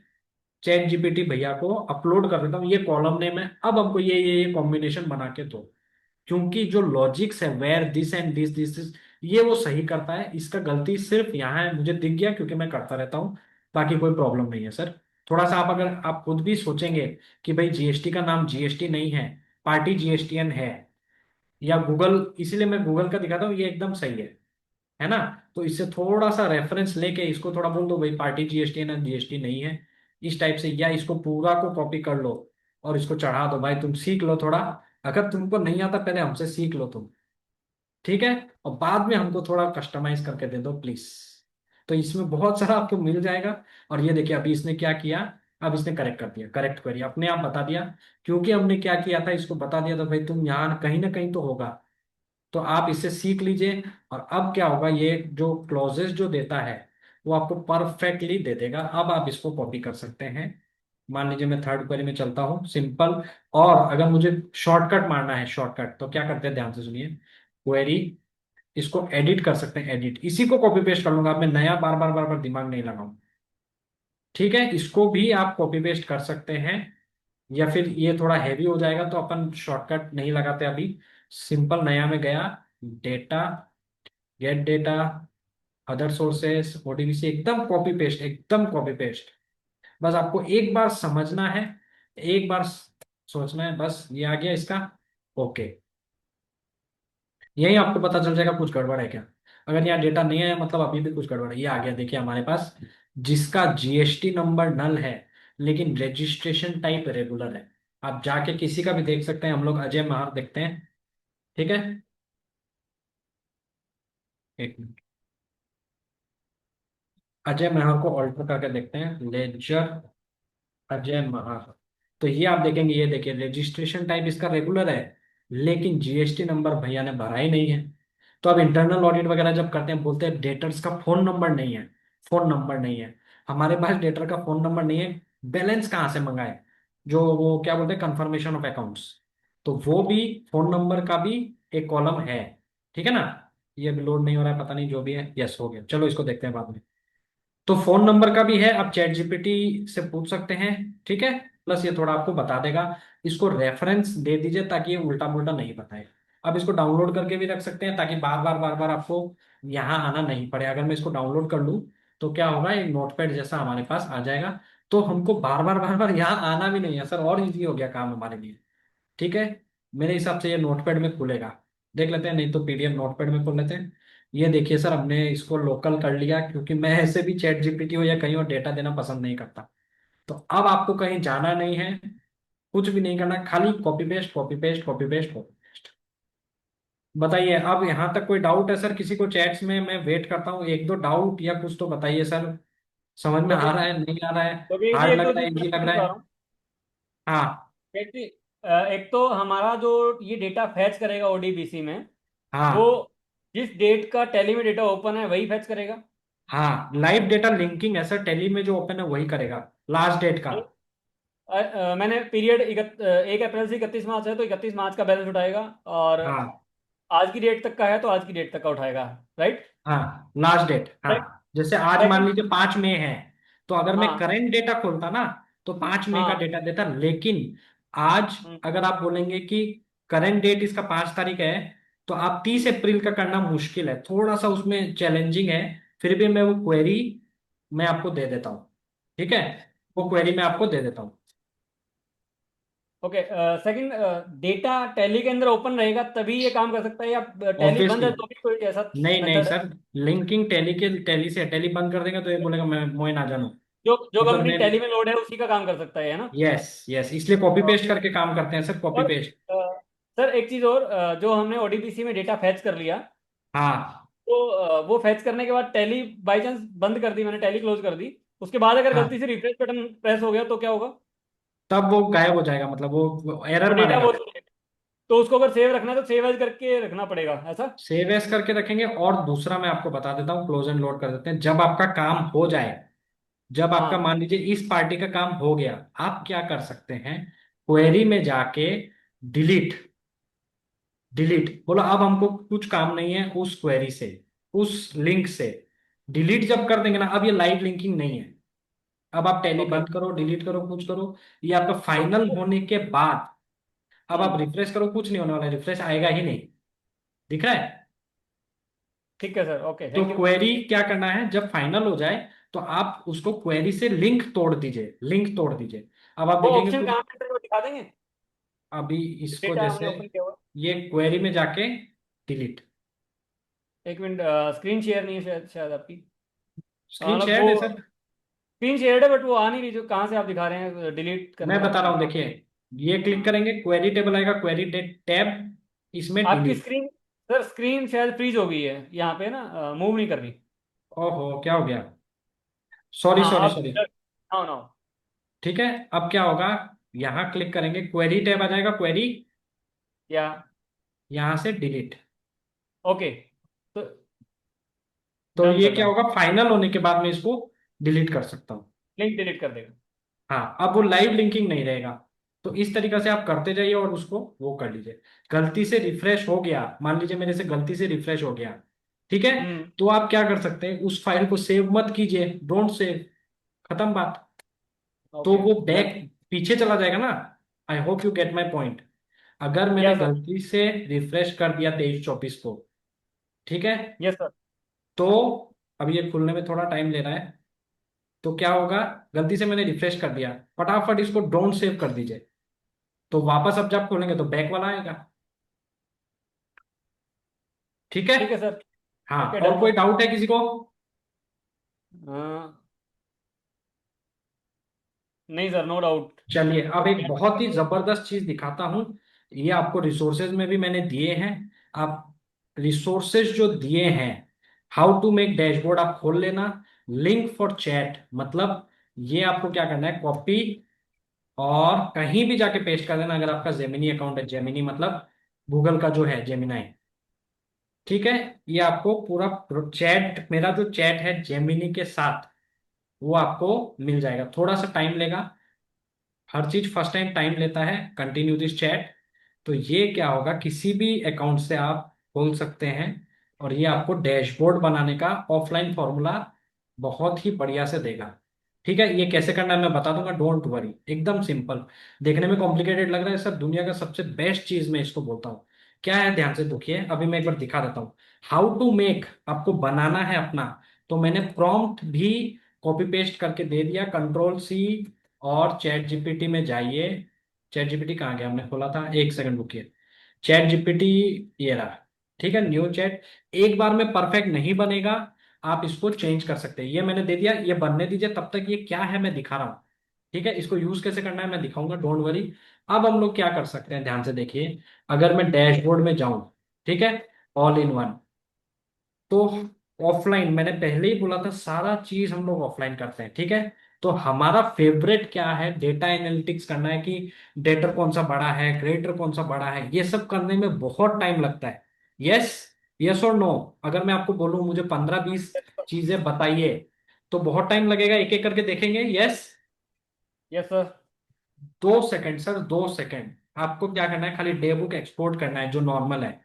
चैट जीपीटी भैया को अपलोड कर देता हूँ, ये कॉलम नेम है, अब हमको ये कॉम्बिनेशन बना के दो। क्योंकि जो लॉजिक्स है, where this and this this ये वो सही करता है। इसका गलती सिर्फ यहाँ है, मुझे दिख गया क्योंकि मैं करता रहता हूँ, बाकी कोई प्रॉब्लम नहीं है सर। थोड़ा सा आप अगर आप खुद भी सोचेंगे कि भाई जीएसटी का नाम जीएसटी नहीं है, पार्टी जीएसटीएन है, या गूगल, इसीलिए मैं गूगल का दिखाता हूँ, ये एकदम सही है ना। तो इससे थोड़ा सा रेफरेंस लेके इसको थोड़ा बोल दो भाई पार्टी जीएसटी ना, जीएसटी नहीं है, इस टाइप से, या इसको पूरा को कॉपी कर लो और इसको चढ़ा दो, भाई तुम सीख लो थोड़ा। अगर तुमको नहीं आता पहले हमसे सीख लो तुम। ठीक है। और बाद में हमको थोड़ा कस्टमाइज करके दे दो प्लीज। तो इसमें बहुत सारा आपको मिल जाएगा। और ये देखिए अभी इसने क्या किया, अब इसने करेक्ट कर दिया, करेक्ट क्वेरी अपने आप बता दिया। क्योंकि हमने क्या किया था, इसको बता दिया था भाई तुम यहाँ कहीं ना कहीं तो होगा। तो आप इससे सीख लीजिए। और अब क्या होगा, ये जो क्लॉजेस जो देता है वो आपको परफेक्टली दे देगा। अब आप इसको कॉपी कर सकते हैं। मान लीजिए मैं थर्ड क्वेरी में चलता हूँ, सिंपल। और अगर मुझे शॉर्टकट मारना है, शॉर्टकट तो क्या करते हैं, ध्यान से सुनिए। क्वेरी इसको एडिट कर सकते हैं, एडिट, इसी को कॉपी पेस्ट कर लूंगा, अब मैं नया बार बार बार बार दिमाग नहीं लगाऊं। ठीक है, इसको भी आप कॉपी पेस्ट कर सकते हैं, या फिर ये थोड़ा हैवी हो जाएगा तो अपन शॉर्टकट नहीं लगाते अभी, सिंपल नया में गया, data, get data, other sources, ODBC, एकदम कॉपी पेस्ट, एकदम कॉपी पेस्ट। बस आपको एक बार समझना है, एक बार सोचना है, बस ये आ गया इसका, ओके। यही आपको पता चल जाएगा कुछ गड़बड़ है क्या। अगर यहाँ डेटा नहीं आया मतलब अभी भी कुछ गड़बड़ है। ये आ गया, देखिए हमारे पास, जिसका जीएसटी नंबर नल है लेकिन रजिस्ट्रेशन टाइप रेगुलर है। आप जाके किसी का भी देख सकते हैं, हम लोग अजय महार देखते हैं। ठीक है, एक मिनट, अजय महार को ऑल्टर करके देखते हैं, लेजर अजय महार। तो ये आप देखेंगे, ये देखिए रजिस्ट्रेशन टाइप इसका रेगुलर है, लेकिन जीएसटी नंबर भैया ने भरा ही नहीं है। तो अब इंटरनल ऑडिट वगैरह जब करते हैं बोलते हैं डेटर्स का फोन नंबर नहीं है, फोन नंबर नहीं है। हमारे पास डेटर का फोन नंबर नहीं है, बैलेंस कहाँ से मंगाए, जो वो क्या बोलते हैं, कंफर्मेशन ऑफ अकाउंट्स, तो वो भी फोन नंबर का भी एक कॉलम है। ठीक है ना, ये भी लोड नहीं हो रहा है, पता नहीं जो भी है, यस हो गया, चलो इसको देखते हैं बाद में। तो फोन नंबर का भी है, आप चैट जीपीटी से पूछ सकते हैं। ठीक है, प्लस ये थोड़ा आपको बता देगा। इसको रेफरेंस दे दीजिए ताकि ये उल्टा पुल्टा नहीं बताए। अब इसको डाउनलोड करके भी रख सकते हैं ताकि बार बार आपको यहाँ आना नहीं पड़े। अगर मैं इसको डाउनलोड कर लूँ तो क्या होगा, एक नोटपैड जैसा हमारे पास आ जाएगा, तो हमको बार बार यहाँ आना भी नहीं है सर, और इजी हो गया काम हमारे लिए। ठीक है, मेरे हिसाब से ये नोटपैड में खुलेगा, देख लेते हैं, नहीं तो पीडीएफ नोटपैड में खोल लेते हैं। ये देखिए सर, हमने इसको लोकल कर लिया, क्योंकि मैं ऐसे भी चैट जीपीटी हो या कहीं और डेटा देना पसंद नहीं करता। तो अब आपको कहीं जाना नहीं है, कुछ भी नहीं करना, खाली copy paste copy paste copy paste copy paste. बताइए, अब यहाँ तक कोई डाउट है सर किसी को चैट्स में? मैं वेट करता हूँ, एक दो डाउट या कुछ तो बताइए सर, समझ में आ लोकेश रहा है नहीं आ रहा है, लोकेश जी, हार्ड एक दो लग रहा चीज है, इजी मैं लग रहा पूछ रहा है? हूँ। हाँ। एक एक तो हमारा जो ये डेटा फैच करेगा ओडीबीसी में, वो हाँ। जिस डेट का टैली में डेटा ओपन है वही फैच करेगा। हाँ, लाइव डेटा लिंकिंग है सर, टेली में जो ओपन है वही करेगा, लास्ट डेट का। मैंने पीरियड 1 अप्रैल से 31 मार्च है तो 31 मार्च का बैलेंस उठाएगा, और हाँ। आज की डेट तक का है तो आज की डेट तक का उठाएगा। राइट। हाँ, लास्ट डेट, हाँ। जैसे आज मान सेकंड। लीजिए 5 मई है, तो अगर मैं हाँ। करंट डेटा खोलता ना, तो 5 मई का हाँ। डेटा देता, लेकिन आज हम्म, अगर आप बोलेंगे कि करंट डेट इसका 5 तारीख है, तो आप 30 अप्रैल का करना मुश्किल है, थोड़ा सा उसमें चैलेंजिंग है। फिर भी मैं वो क्वेरी मैं आपको दे देता हूँ। ठीक है, वो क्वेरी मैं आपको दे देता हूँ। ओके। सेकंड, डेटा टैली के अंदर ओपन रहेगा तभी ये काम कर सकता है, या टैली बंद ऑब्वियसली, है तो भी कोई ऐसा नहीं नहीं मेथड है? सर, लिंकिंग टैली के, टैली से टैली बंद कर देंगे तो ये बोलेगा मैं मोए ना जानू। जो मतलब कंपनी मैं, टैली में लोड है उसी का काम कर सकता है ना? यस यस, इसलिए कॉपी और पेस्ट करके काम करते हैं सर, कॉपी और, पेस्ट। सर एक चीज और, जो हमने ओडीबीसी में डेटा फैच कर लिया, हाँ। तो वो फैच करने के बाद टैली बाई चांस बंद कर दी, मैंने टैली क्लोज कर दी, उसके बाद अगर गलती हाँ, से रिफ्रेश बटन प्रेस हो गया तो क्या होगा? तब वो गायब हो जाएगा, मतलब वो वो एरर डेटा मारेगा। वो, तो उसको अगर सेव रखना है तो सेव एज करके रखना पड़ेगा ऐसा? सेव एज करके रखेंगे, और दूसरा मैं आपको बता देता हूँ, क्लोज एंड लोड कर देते हैं, जब आपका काम हो जाए, जब आपका हाँ। मान लीजिए इस पार्टी का काम हो गया, आप क्या कर सकते हैं, क्वेरी में जाके डिलीट, डिलीट बोलो, अब हमको कुछ काम नहीं है उस क्वेरी से, उस लिंक से, डिलीट जब कर देंगे ना, अब ये लाइव लिंकिंग नहीं है। अब आप टैली ओके। बंद करो, डिलीट करो, कुछ करो, ये आपका फाइनल ओके। होने के बाद, अब हम्म। आप रिफ्रेश करो, कुछ नहीं होने वाला है, रिफ्रेश आएगा ही नहीं, दिख रहा है? ठीक है सर, ओके, तो थैंक यू। क्वेरी क्या करना है, जब फाइनल हो जाए तो आप उसको क्वेरी से लिंक तोड़ दीजिए, लिंक तोड़ दीजिए। अब आप वो देखेंगे ऑप्शन कुछ, कहाँ पे, सर वो दिखा देंगे? अभी इसको डेटा हमने जैसे, ओपन किया हुआ। ये क्वेरी में जाके डिलीट, एक मिनट, स्क्रीन शेयर नहीं है शायद शायद आपकी। स्क्रीन मतलब शेयर वो है सर। स्क्रीन शेयर्ड है बट वो आ नहीं रही, जो कहाँ से आप दिखा रहे हैं डिलीट करने मैं का बता रहा ऑप्शन? हूँ, देखिए, ये क्लिक हाँ। करेंगे, क्वेरी टेबल आएगा, क्वेरी टैब, इसमें आपकी डिलीट। स्क्रीन, सर स्क्रीन शायद फ्रीज हो गई है यहाँ पे ना, मूव नहीं कर रही। ओहो, क्या हो गया, सॉरी हाँ सॉरी अब सॉरी। No no. ठीक है, अब क्या होगा, यहाँ क्लिक करेंगे, क्वेरी टैब आ जाएगा, क्वेरी, या यहाँ से डिलीट। ओके, तो तो डन ये सर, क्या डन। होगा, फाइनल होने के बाद मैं इसको डिलीट कर सकता हूँ। लिंक डिलीट कर देगा। हाँ, अब वो लाइव लिंकिंग नहीं रहेगा, तो इस तरीके से आप करते जाइए और उसको वो कर लीजिए। गलती से रिफ्रेश हो गया, मान लीजिए मेरे से गलती से रिफ्रेश हो गया, ठीक है, हम्म। तो आप क्या कर सकते हैं, उस फाइल को सेव मत कीजिए, डोंट सेव, खत्म बात। तो ओके वो बैक डन। पीछे चला जाएगा ना। I hope you get my point. अगर मैंने यस सर। गलती से रिफ्रेश कर दिया 23-24 को, ठीक है, यस सर। तो अब ये खुलने में थोड़ा टाइम ले रहा है, तो क्या होगा, गलती से मैंने रिफ्रेश कर दिया, फटाफट इसको डोंट सेव कर दीजिए। तो वापस अब जब खोलेंगे तो बैक वाला आएगा। ठीक है। ठीक है सर। हाँ, ओके और डन कोई सर। डाउट है किसी को? हाँ, नहीं सर, नो डाउट। चलिए अब एक बहुत ही जबरदस्त चीज दिखाता हूं। ये आपको रिसोर्सेज में भी मैंने दिए हैं। आप रिसोर्सेज जो दिए हैं, हाउ टू मेक डैशबोर्ड, आप खोल लेना। लिंक फॉर चैट, मतलब ये आपको क्या करना है, कॉपी और कहीं भी जाके पेस्ट कर देना। अगर आपका जेमिनी अकाउंट है, जेमिनी मतलब गूगल का जो है जेमिनाई, ठीक है, ये आपको पूरा चैट, मेरा जो चैट है जेमिनी के साथ, वो आपको मिल जाएगा। थोड़ा सा टाइम लेगा, हर चीज फर्स्ट टाइम टाइम लेता है। Continue this chat. तो ये क्या होगा, किसी भी अकाउंट से आप खोल सकते हैं, और ये आपको डैशबोर्ड बनाने का ऑफलाइन फॉर्मूला बहुत ही बढ़िया से देगा। ठीक है, ये कैसे करना है मैं बता दूंगा, डोंट वरी, एकदम सिंपल। देखने में कॉम्प्लिकेटेड लग रहा है सर, दुनिया का सबसे बेस्ट चीज मैं इसको बोलता हूँ। क्या है, ध्यान से देखिए, अभी मैं एक बार दिखा देता हूँ। हाउ टू मेक, आपको बनाना है अपना। तो मैंने प्रॉम्प्ट भी कॉपी पेस्ट करके दे दिया, कंट्रोल C, और चैट जीपीटी में जाइए। चैट जीपीटी कहाँ गया, हमने खोला था, एक सेकंड रुकिए। चैट जीपीटी, ये रहा। ठीक है, न्यू चैट। एक बार में परफेक्ट नहीं बनेगा, आप इसको चेंज कर सकते हैं। ये मैंने दे दिया, ये बनने दीजिए, तब तक ये क्या है मैं दिखा रहा हूँ। ठीक है, इसको यूज कैसे करना है मैं दिखाऊंगा, डोंट वरी। अब हम लोग क्या कर सकते हैं, ध्यान से देखिए। अगर मैं डैशबोर्ड में जाऊं, ठीक है, ऑल इन वन, तो ऑफलाइन, मैंने पहले ही बोला था सारा चीज हम लोग ऑफलाइन करते हैं, ठीक है। तो हमारा फेवरेट क्या है, डेटा एनालिटिक्स करना है कि डेटर कौन सा बड़ा है, ग्रेटर कौन सा बड़ा है, ये सब करने में बहुत टाइम लगता है। यस, यस और नो। अगर मैं आपको बोलूं मुझे 15-20 चीजें बताइए, तो बहुत टाइम लगेगा, एक एक करके देखेंगे। Yes. Yes sir. 2 second sir, 2 second. आपको क्या करना है, खाली डे बुक एक्सपोर्ट करना है, जो नॉर्मल है।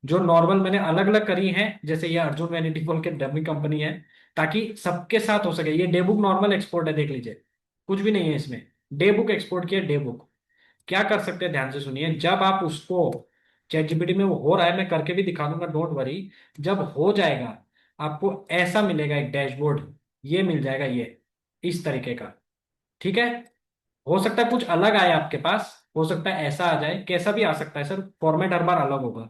जो नॉर्मल मैंने अलग अलग करी है, जैसे ये अर्जुन वैनिटी बोल के डमी कंपनी है, ताकि सबके साथ हो सके। ये डे बुक नॉर्मल एक्सपोर्ट है, देख लीजिए, कुछ भी नहीं है इसमें। डे बुक एक्सपोर्ट किया, डे बुक। क्या कर सकते हैं, ध्यान से सुनिए, जब आप उसको, चैट जीपीटी में वो हो रहा है, मैं करके भी दिखा दूंगा, डोंट वरी। जब हो जाएगा, आपको ऐसा मिलेगा एक डैशबोर्ड, ये मिल जाएगा, ये इस तरीके का। ठीक है, हो सकता है कुछ अलग आए आपके पास, हो सकता है ऐसा आ जाए, कैसा भी आ सकता है सर, फॉर्मेट हर बार अलग होगा।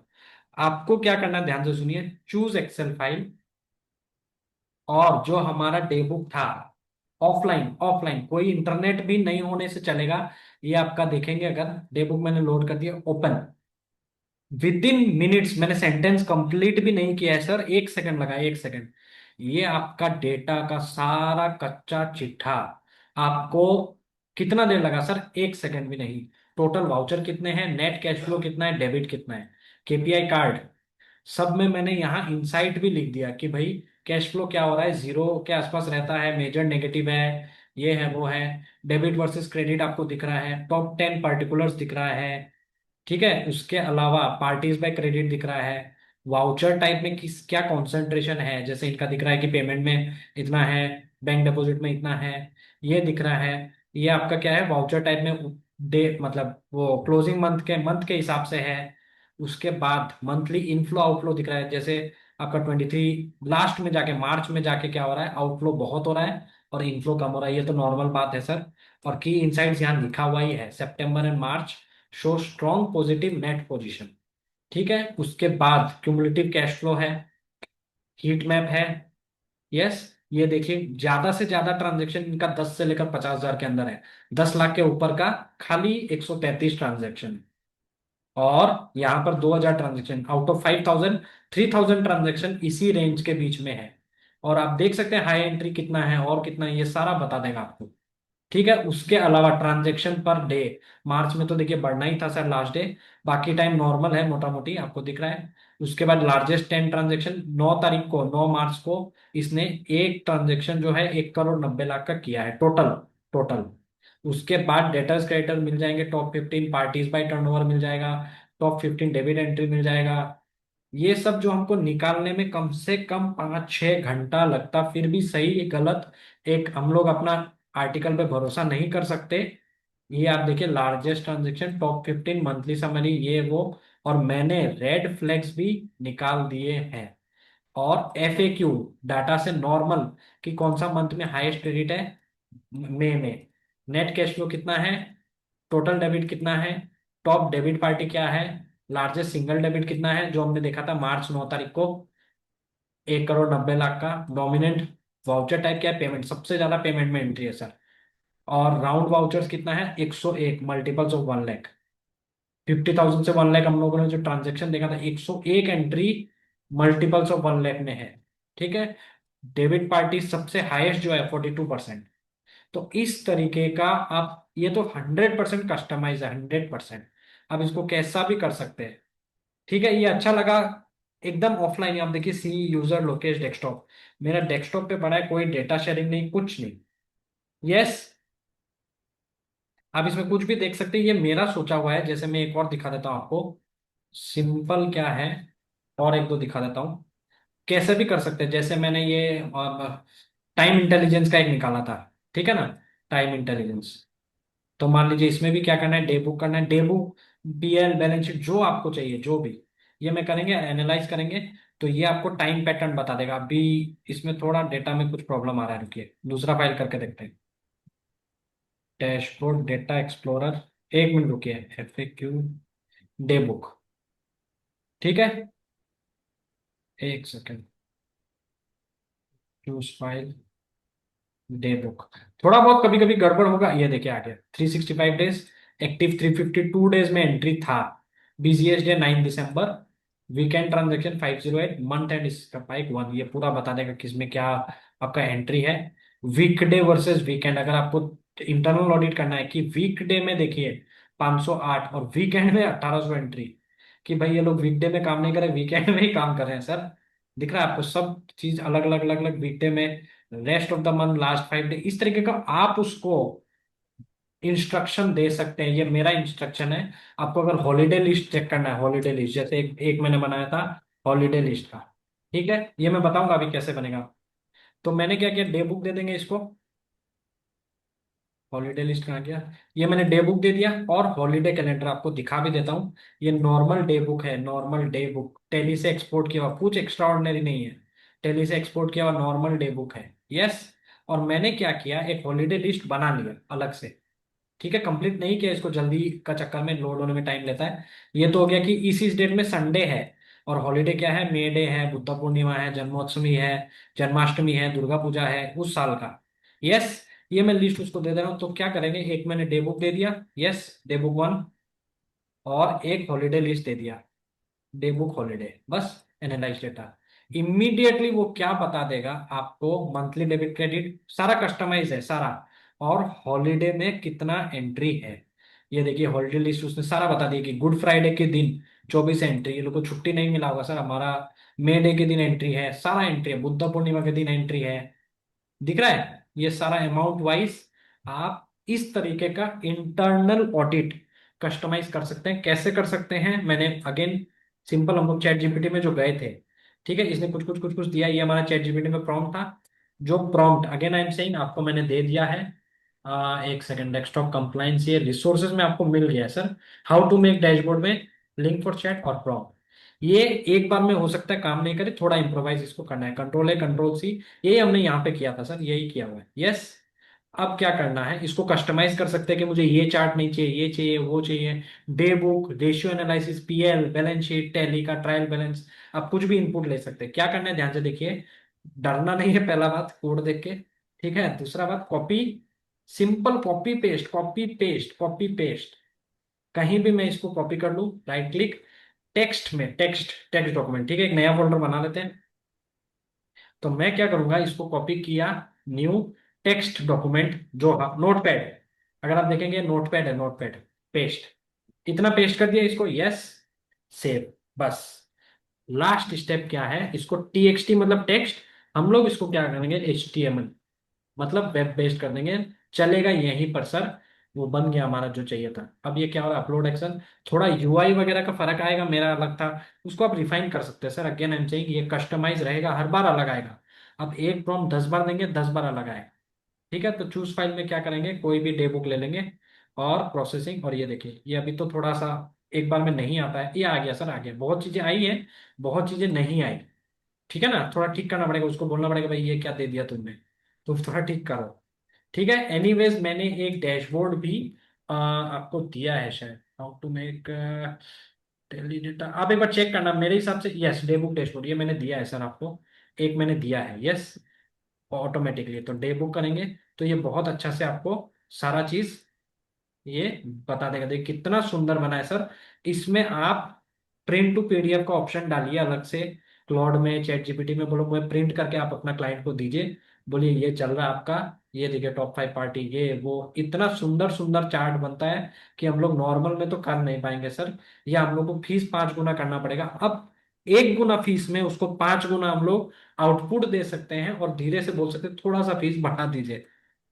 आपको क्या करना है, ध्यान से सुनिए, चूज एक्सेल फाइल, और जो हमारा डे बुक था, ऑफलाइन, ऑफलाइन कोई इंटरनेट भी नहीं होने से चलेगा। ये आपका देखेंगे, अगर डे बुक मैंने लोड कर दिया, ओपन, विद इन मिनट्स, मैंने सेंटेंस कंप्लीट भी नहीं किया है सर, 1 सेकंड लगा, 1 सेकंड। ये आपका डेटा का सारा कच्चा चिट्ठा आपको कितना देर लगा सर, 1 सेकंड भी नहीं। टोटल वाउचर कितने हैं, नेट कैश फ्लो कितना है, डेबिट कितना है, केपीआई कार्ड, सब में मैंने यहाँ इनसाइट भी लिख दिया कि भाई कैश फ्लो क्या हो रहा है, जीरो के आसपास रहता है, मेजर नेगेटिव है, ये है वो है। डेबिट वर्सेस क्रेडिट आपको दिख रहा है, टॉप 10 पर्टिकुलर्स दिख रहा है। ठीक है, उसके अलावा पार्टीज बाय क्रेडिट दिख रहा है। वाउचर टाइप में किस क्या कॉन्सेंट्रेशन है, जैसे इनका दिख रहा है कि पेमेंट में इतना है, बैंक डिपॉजिट में इतना है, ये दिख रहा है। ये आपका क्या है, वाउचर टाइप में डे, मतलब वो क्लोजिंग मंथ के हिसाब से है। उसके बाद मंथली इनफ्लो आउटफ्लो दिख रहा है, जैसे आपका 23 लास्ट में जाके, मार्च में जाके क्या हो रहा है, आउटफ्लो बहुत हो रहा है और इनफ्लो कम हो रहा है, ये तो नॉर्मल बात है सर। और की इनसाइट्स यहाँ लिखा हुआ ही है, September and March show strong positive net position. ठीक है, उसके बाद क्यूमुलेटिव कैश फ्लो है, हीट मैप है। यस, ये देखिए, ज्यादा से ज्यादा ट्रांजेक्शन इनका 10 से लेकर 50,000 के अंदर है। 10 लाख के ऊपर का खाली 133 ट्रांजेक्शन, और यहाँ पर 2,000 ट्रांजेक्शन आउट ऑफ 5,000, 3,000 ट्रांजेक्शन इसी रेंज के बीच में है। और आप देख सकते हैं हाई एंट्री कितना है और कितना है, ये सारा बता देगा आपको। ठीक है, उसके अलावा ट्रांजेक्शन पर डे, मार्च में तो देखिए बढ़ना ही था सर लास्ट डे, बाकी टाइम नॉर्मल है, मोटा मोटी आपको दिख रहा है। उसके बाद लार्जेस्ट 10 ट्रांजेक्शन 9 तारीख को, 9 मार्च को, इसने एक ट्रांजेक्शन जो है 1,90,00,000 का किया है टोटल, टोटल। उसके बाद डेटर्स क्रेडिटर मिल जाएंगे, टॉप 15 पार्टीज बाय टर्नओवर मिल जाएगा, टॉप 15 डेबिट एंट्री मिल जाएगा। ये सब जो हमको निकालने में कम से कम 5-6 घंटा लगता, फिर भी सही गलत एक हम लोग अपना आर्टिकल पे भरोसा नहीं कर सकते। ये आप देखिए, largest transaction, top 15 monthly summary, ये वो। और मैंने रेड फ्लैग्स भी निकाल दिए हैं। और एफएक्यू डाटा से नॉर्मल कि कौन सा मंथ में हाईएस्ट क्रेडिट है, मई में नेट कैश फ्लो कितना है, टोटल डेबिट कितना है, टॉप डेबिट पार्टी क्या है, लार्जेस्ट सिंगल डेबिट कितना है जो हमने देखा था मार्च 9 तारीख को, 1,90,00,000 का। डोमिनेंट वाउचर टाइप क्या है, पेमेंट, सबसे ज्यादा पेमेंट में एंट्री है सर। और राउंड वाउचर्स कितना है, 101 मल्टीपल्स ऑफ 1 लाख। 50,000 से 1 लाख हम लोगों ने जो ट्रांजेक्शन देखा था, 101 एंट्री मल्टीपल्स ऑफ 1 लाख में है। ठीक है। डेबिट पार्टी सबसे हाईएस्ट जो है 42%। तो इस तरीके का आप, ये तो 100% कस्टमाइज है, 100%। आप इसको कैसा भी कर सकते हैं। ठीक है, ये अच्छा लगा। एकदम ऑफलाइन आप देखिए, सी यूजर लोकेश डेस्कटॉप, मेरा डेस्कटॉप पे पड़ा है, कोई डेटा शेयरिंग नहीं, कुछ नहीं। यस, आप इसमें कुछ भी देख सकते हैं, ये मेरा सोचा हुआ है। जैसे मैं एक और दिखा देता हूँ आपको, सिंपल क्या है, और एक दो दिखा देता हूँ कैसे भी कर सकते हैं। जैसे मैंने ये टाइम इंटेलिजेंस का एक निकाला था, ठीक है ना, टाइम इंटेलिजेंस। तो मान लीजिए इसमें भी क्या करना है, डे बुक करना है, day book, PL balance sheet जो आपको चाहिए, जो भी ये मैं करेंगे, एनालाइज करेंगे। तो ये आपको टाइम पैटर्न बता देगा। अभी इसमें थोड़ा डेटा में कुछ प्रॉब्लम आ रहा है, रुकिए दूसरा फाइल करके देखते हैं। डैशबोर्ड डेटा एक्सप्लोरर, 1 मिनट रुकिए, एफएक्यू डे बुक, ठीक है, 1 second, choose file, day book. थोड़ा बहुत कभी कभी गड़बड़ होगा, ये देखिए आ गया, 365 डेज एक्टिव, 352 डेज में एंट्री था। BCS day 9 December, weekend transaction 508, month and spike 1, ये पूरा बता देगा किसमें क्या आपका एंट्री है। वीकडे वर्सेस वीकेंड, अगर आपको इंटरनल ऑडिट करना है कि वीकडे में देखिए 508 और वीकेंड में 1800 एंट्री, कि भाई ये लोग वीकडे में काम नहीं कर रहे, वीकेंड में ही काम कर रहे हैं सर। दिख रहा है आपको सब चीज अलग अलग अलग अलग, वीकडे में, rest of the month, last 5 day, इस तरीके का आप उसको इंस्ट्रक्शन दे सकते हैं। ये मेरा इंस्ट्रक्शन है। आपको अगर हॉलीडे लिस्ट चेक करना है, हॉलीडे लिस्ट जैसे एक मैंने बनाया था हॉलीडे लिस्ट का, ठीक है, ये मैं बताऊंगा अभी कैसे बनेगा। तो मैंने क्या किया, डे बुक दे देंगे इसको, हॉलीडे लिस्ट कहाँ गया, ये मैंने डे बुक दे दिया। और हॉलीडे कैलेंडर आपको दिखा भी देता हूँ, ये नॉर्मल डे बुक है, नॉर्मल डे बुक, टेली से एक्सपोर्ट किया हुआ, कुछ एक्स्ट्रा ऑर्डिनरी नहीं है, टेली से एक्सपोर्ट किया हुआ नॉर्मल डे बुक है। यस। और मैंने क्या किया, एक हॉलीडे लिस्ट बना लिया अलग से। ठीक है, कंप्लीट नहीं किया इसको, जल्दी का चक्कर में लोड होने में टाइम लेता है। ये तो हो गया कि इस डेट में संडे है, और हॉलीडे क्या है, मे डे है, बुद्ध पूर्णिमा है, जन्मोत्सवी है, जन्माष्टमी है, दुर्गा पूजा है उस साल का। यस। ये मैं लिस्ट उसको दे दे रहा हूँ। तो क्या करेंगे, एक मैंने डे बुक दे दिया, यस, डे बुक 1, और एक हॉलीडे लिस्ट दे दिया, डे बुक हॉलीडे, बस एनालाइज डेटा। इमीडिएटली वो क्या बता देगा आपको, मंथली डेबिट क्रेडिट सारा कस्टमाइज है सारा, और हॉलीडे में कितना एंट्री है। ये देखिए हॉलीडे लिस्ट उसने सारा बता दिया कि गुड फ्राइडे के दिन 24 एंट्री, ये लोग को छुट्टी नहीं मिला होगा सर हमारा, मे डे के दिन एंट्री है, सारा एंट्री है, बुद्ध पूर्णिमा के दिन एंट्री है। दिख रहा है ये सारा अमाउंट वाइज। आप इस तरीके का इंटरनल ऑडिट कस्टमाइज कर सकते हैं। कैसे कर सकते हैं, मैंने अगेन सिंपल, हम लोग चैट जीपीटी में जो गए थे, ठीक है, इसने कुछ कुछ कुछ कुछ दिया, ये हमारा चैट जीपीटी में प्रॉम्प्ट था। जो prompt again I am saying आपको मैंने दे दिया है। 1 सेकेंड, डेस्कटॉप कंप्लायंस, ये रिसोर्सेज में आपको मिल गया है sir, how to make dashboard में, लिंक फॉर चैट और प्रॉम्प्ट। ये एक बार में हो सकता है काम नहीं करे, थोड़ा इंप्रोवाइज इसको करना है, कंट्रोल है, कंट्रोल सी, यही हमने यहाँ पे किया था सर, यही किया हुआ है। यस। अब क्या करना है, इसको कस्टमाइज कर सकते हैं कि मुझे ये चार्ट नहीं चाहिए, ये चाहिए, वो चाहिए, day book, ratio analysis, PL balance sheet, tally का ट्रायल बैलेंस, आप कुछ भी इनपुट ले सकते हैं। क्या करना है ध्यान से देखिए, डरना नहीं है, पहला बात कोड देख के, ठीक है, दूसरा बात copy, simple copy paste, copy paste, copy paste, कहीं भी मैं इसको कॉपी कर लूं, राइट क्लिक, टेक्स्ट में, टेक्स्ट टेक्स्ट डॉक्यूमेंट, ठीक है, एक नया फोल्डर बना लेते हैं। तो मैं क्या करूंगा, इसको कॉपी किया, न्यू टेक्स्ट डॉक्यूमेंट, जो नोटपैड, अगर आप देखेंगे नोटपैड है, नोटपैड, पेस्ट, इतना पेस्ट कर दिया इसको, यस, सेव, बस। लास्ट स्टेप क्या है, इसको टीएक्सटी मतलब टेक्स्ट, हम लोग इसको क्या करेंगे, एचटीएमएल, मतलब वेब बेस्ड कर देंगे, चलेगा यहीं पर सर। वो बन गया हमारा जो चाहिए था। अब ये क्या हो रहा है, अपलोड एक्शन, थोड़ा यूआई वगैरह का फर्क आएगा, मेरा अलग था, उसको आप रिफाइन कर सकते हैं sir. Again I am saying ये कस्टमाइज रहेगा, हर बार अलग आएगा। अब एक प्रॉम्प्ट 10 बार देंगे, 10 बार अलग आएगा। ठीक है, तो चूज फाइल में क्या करेंगे, कोई भी डे बुक ले लेंगे और प्रोसेसिंग, और ये देखिए ये अभी तो थोड़ा सा एक बार में नहीं आता है, ये आ गया सर, आ गया। बहुत चीजें आई है, बहुत चीजें नहीं आई। ठीक है ना, थोड़ा ठीक करना पड़ेगा, उसको बोलना पड़ेगा भाई ये क्या दे दिया तुमने, तो थोड़ा ठीक करो। ठीक है, एनीवेज मैंने एक डैशबोर्ड भी आपको दिया है शायद, how to make daily data. आप एक बार चेक करना, मेरे हिसाब से यस डे बुक डैशबोर्ड ये मैंने दिया है सर आपको, एक मैंने दिया है यस, ऑटोमेटिकली। तो डे बुक करेंगे तो ये बहुत अच्छा से आपको सारा चीज ये बता देगा। देखिए कितना सुंदर बना है सर। इसमें आप प्रिंट टू पीडीएफ का ऑप्शन डालिए अलग से, क्लाउड में चैट जीपीटी में बोलो मैं प्रिंट करके आप अपना क्लाइंट को दीजिए, बोलिए ये चल रहा है आपका, ये देखिए टॉप 5 पार्टी, ये वो, इतना सुंदर सुंदर चार्ट बनता है कि हम लोग नॉर्मल में तो कर नहीं पाएंगे सर। या हम लोग को फीस 5 गुना करना पड़ेगा। अब 1 गुना फीस में उसको 5 गुना हम लोग आउटपुट दे सकते हैं, और धीरे से बोल सकते हैं थोड़ा सा फीस बढ़ा दीजिए।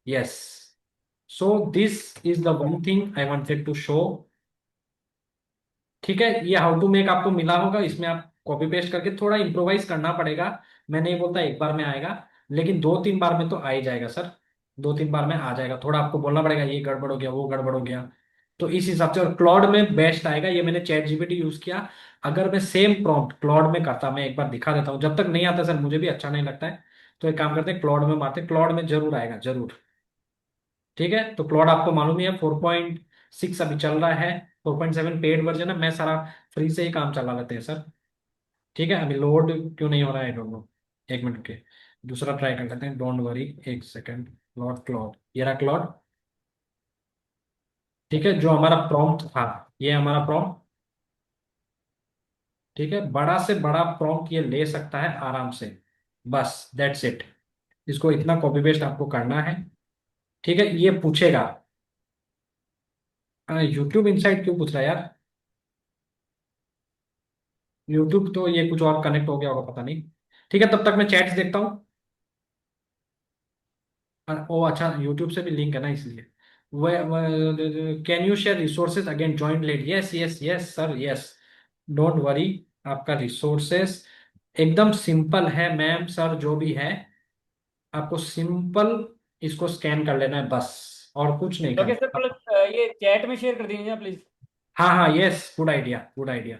Yes, so this is the one thing I wanted to show. ठीक है, ये हाउ टू मेक आपको मिला होगा, इसमें आप कॉपी पेस्ट करके थोड़ा इम्प्रोवाइज करना पड़ेगा। मैं नहीं बोलता एक बार में आएगा, लेकिन 2-3 बार में तो आ ही जाएगा सर। 2-3 बार में आ जाएगा, थोड़ा आपको बोलना पड़ेगा ये गड़बड़ हो गया वो गड़बड़ हो गया, तो इस हिसाब से। और क्लॉड में बेस्ट आएगा, ये मैंने चैट जीपीटी यूज किया। अगर मैं सेम प्रॉम्प्ट क्लॉड में करता, मैं एक बार दिखा देता हूँ, जब तक नहीं आता सर मुझे भी अच्छा नहीं लगता है, तो एक काम करते हैं क्लॉड में मारते हैं, क्लॉड में जरूर आएगा जरूर। ठीक है, तो क्लॉड आपको मालूम ही है 4.6 अभी चल रहा है, 4.7 पेड वर्जन है, मैं सारा फ्री से ही काम चला लेते हैं सर। ठीक है, अभी लोड क्यों नहीं हो रहा है आई डोंट नो, एक मिनट के, दूसरा ट्राई कर लेते हैं, डोंट वरी, एक सेकंड। क्लॉड क्लॉड ये रहा क्लॉड। ठीक है, जो हमारा प्रॉम्प्ट था, ये हमारा प्रॉम्प्ट। ठीक है, बड़ा से बड़ा प्रॉम्प्ट ये ले सकता है आराम से, बस दैट्स इट। इसको इतना कॉपी पेस्ट आपको करना है। ठीक है, ये पूछेगा यूट्यूब इनसाइट क्यों पूछ रहा है यार, यूट्यूब तो ये कुछ और कनेक्ट हो गया होगा पता नहीं। ठीक है, तब तक मैं चैट्स देखता हूँ। ओ अच्छा, यूट्यूब से भी लिंक है ना इसलिए। Can you share resources again joined late, yes yes yes sir yes, don't worry. आपका रिसोर्सेस एकदम सिंपल है मैम सर, जो भी है आपको सिंपल इसको स्कैन कर लेना है बस, और कुछ नहीं ओके सर, करना। प्लस ये चैट में शेयर कर दीजिए प्लीज। हाँ हाँ yes, good idea good idea.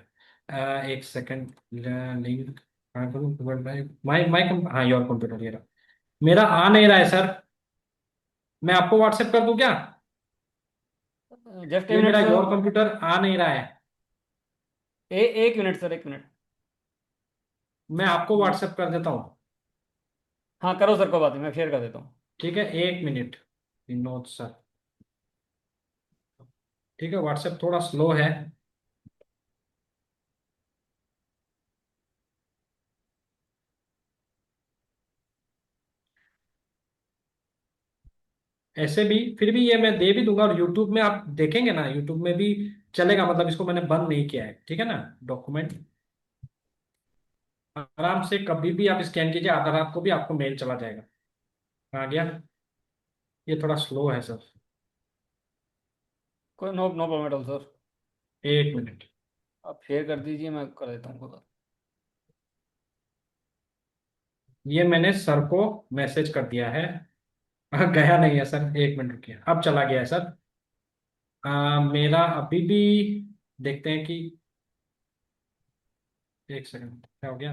एक सेकंड, लिंक माई माई, हाँ योर कंप्यूटर ये रहा। मेरा आ नहीं रहा है सर, मैं आपको व्हाट्सएप कर दूं क्या? जस्ट ए ये मिनट मेरा सर। योर कंप्यूटर आ नहीं रहा है। एक मिनट सर, एक मिनट। मैं आपको व्हाट्सएप कर देता हूँ। हाँ करो सर, कोई बात नहीं, मैं शेयर कर देता हूँ। ठीक है, 1 मिनट, विनोद सर। ठीक है, व्हाट्सएप थोड़ा स्लो है। ऐसे भी फिर भी ये मैं दे भी दूंगा, और यूट्यूब में आप देखेंगे ना, यूट्यूब में भी चलेगा, मतलब इसको मैंने बंद नहीं किया है। ठीक है ना, डॉक्यूमेंट आराम से कभी भी आप स्कैन कीजिए, आधा रात को भी आपको मेल चला जाएगा। आ गया, ये थोड़ा स्लो है सर। कोई no no problem at all sir. 1 minute, आप शेयर कर दीजिए, मैं कर देता हूँ खुद। ये मैंने सर को मैसेज कर दिया है। गया नहीं है सर, 1 मिनट रुकिए, अब चला गया है सर। मेरा अभी भी देखते हैं कि, एक सेकंड क्या हो गया,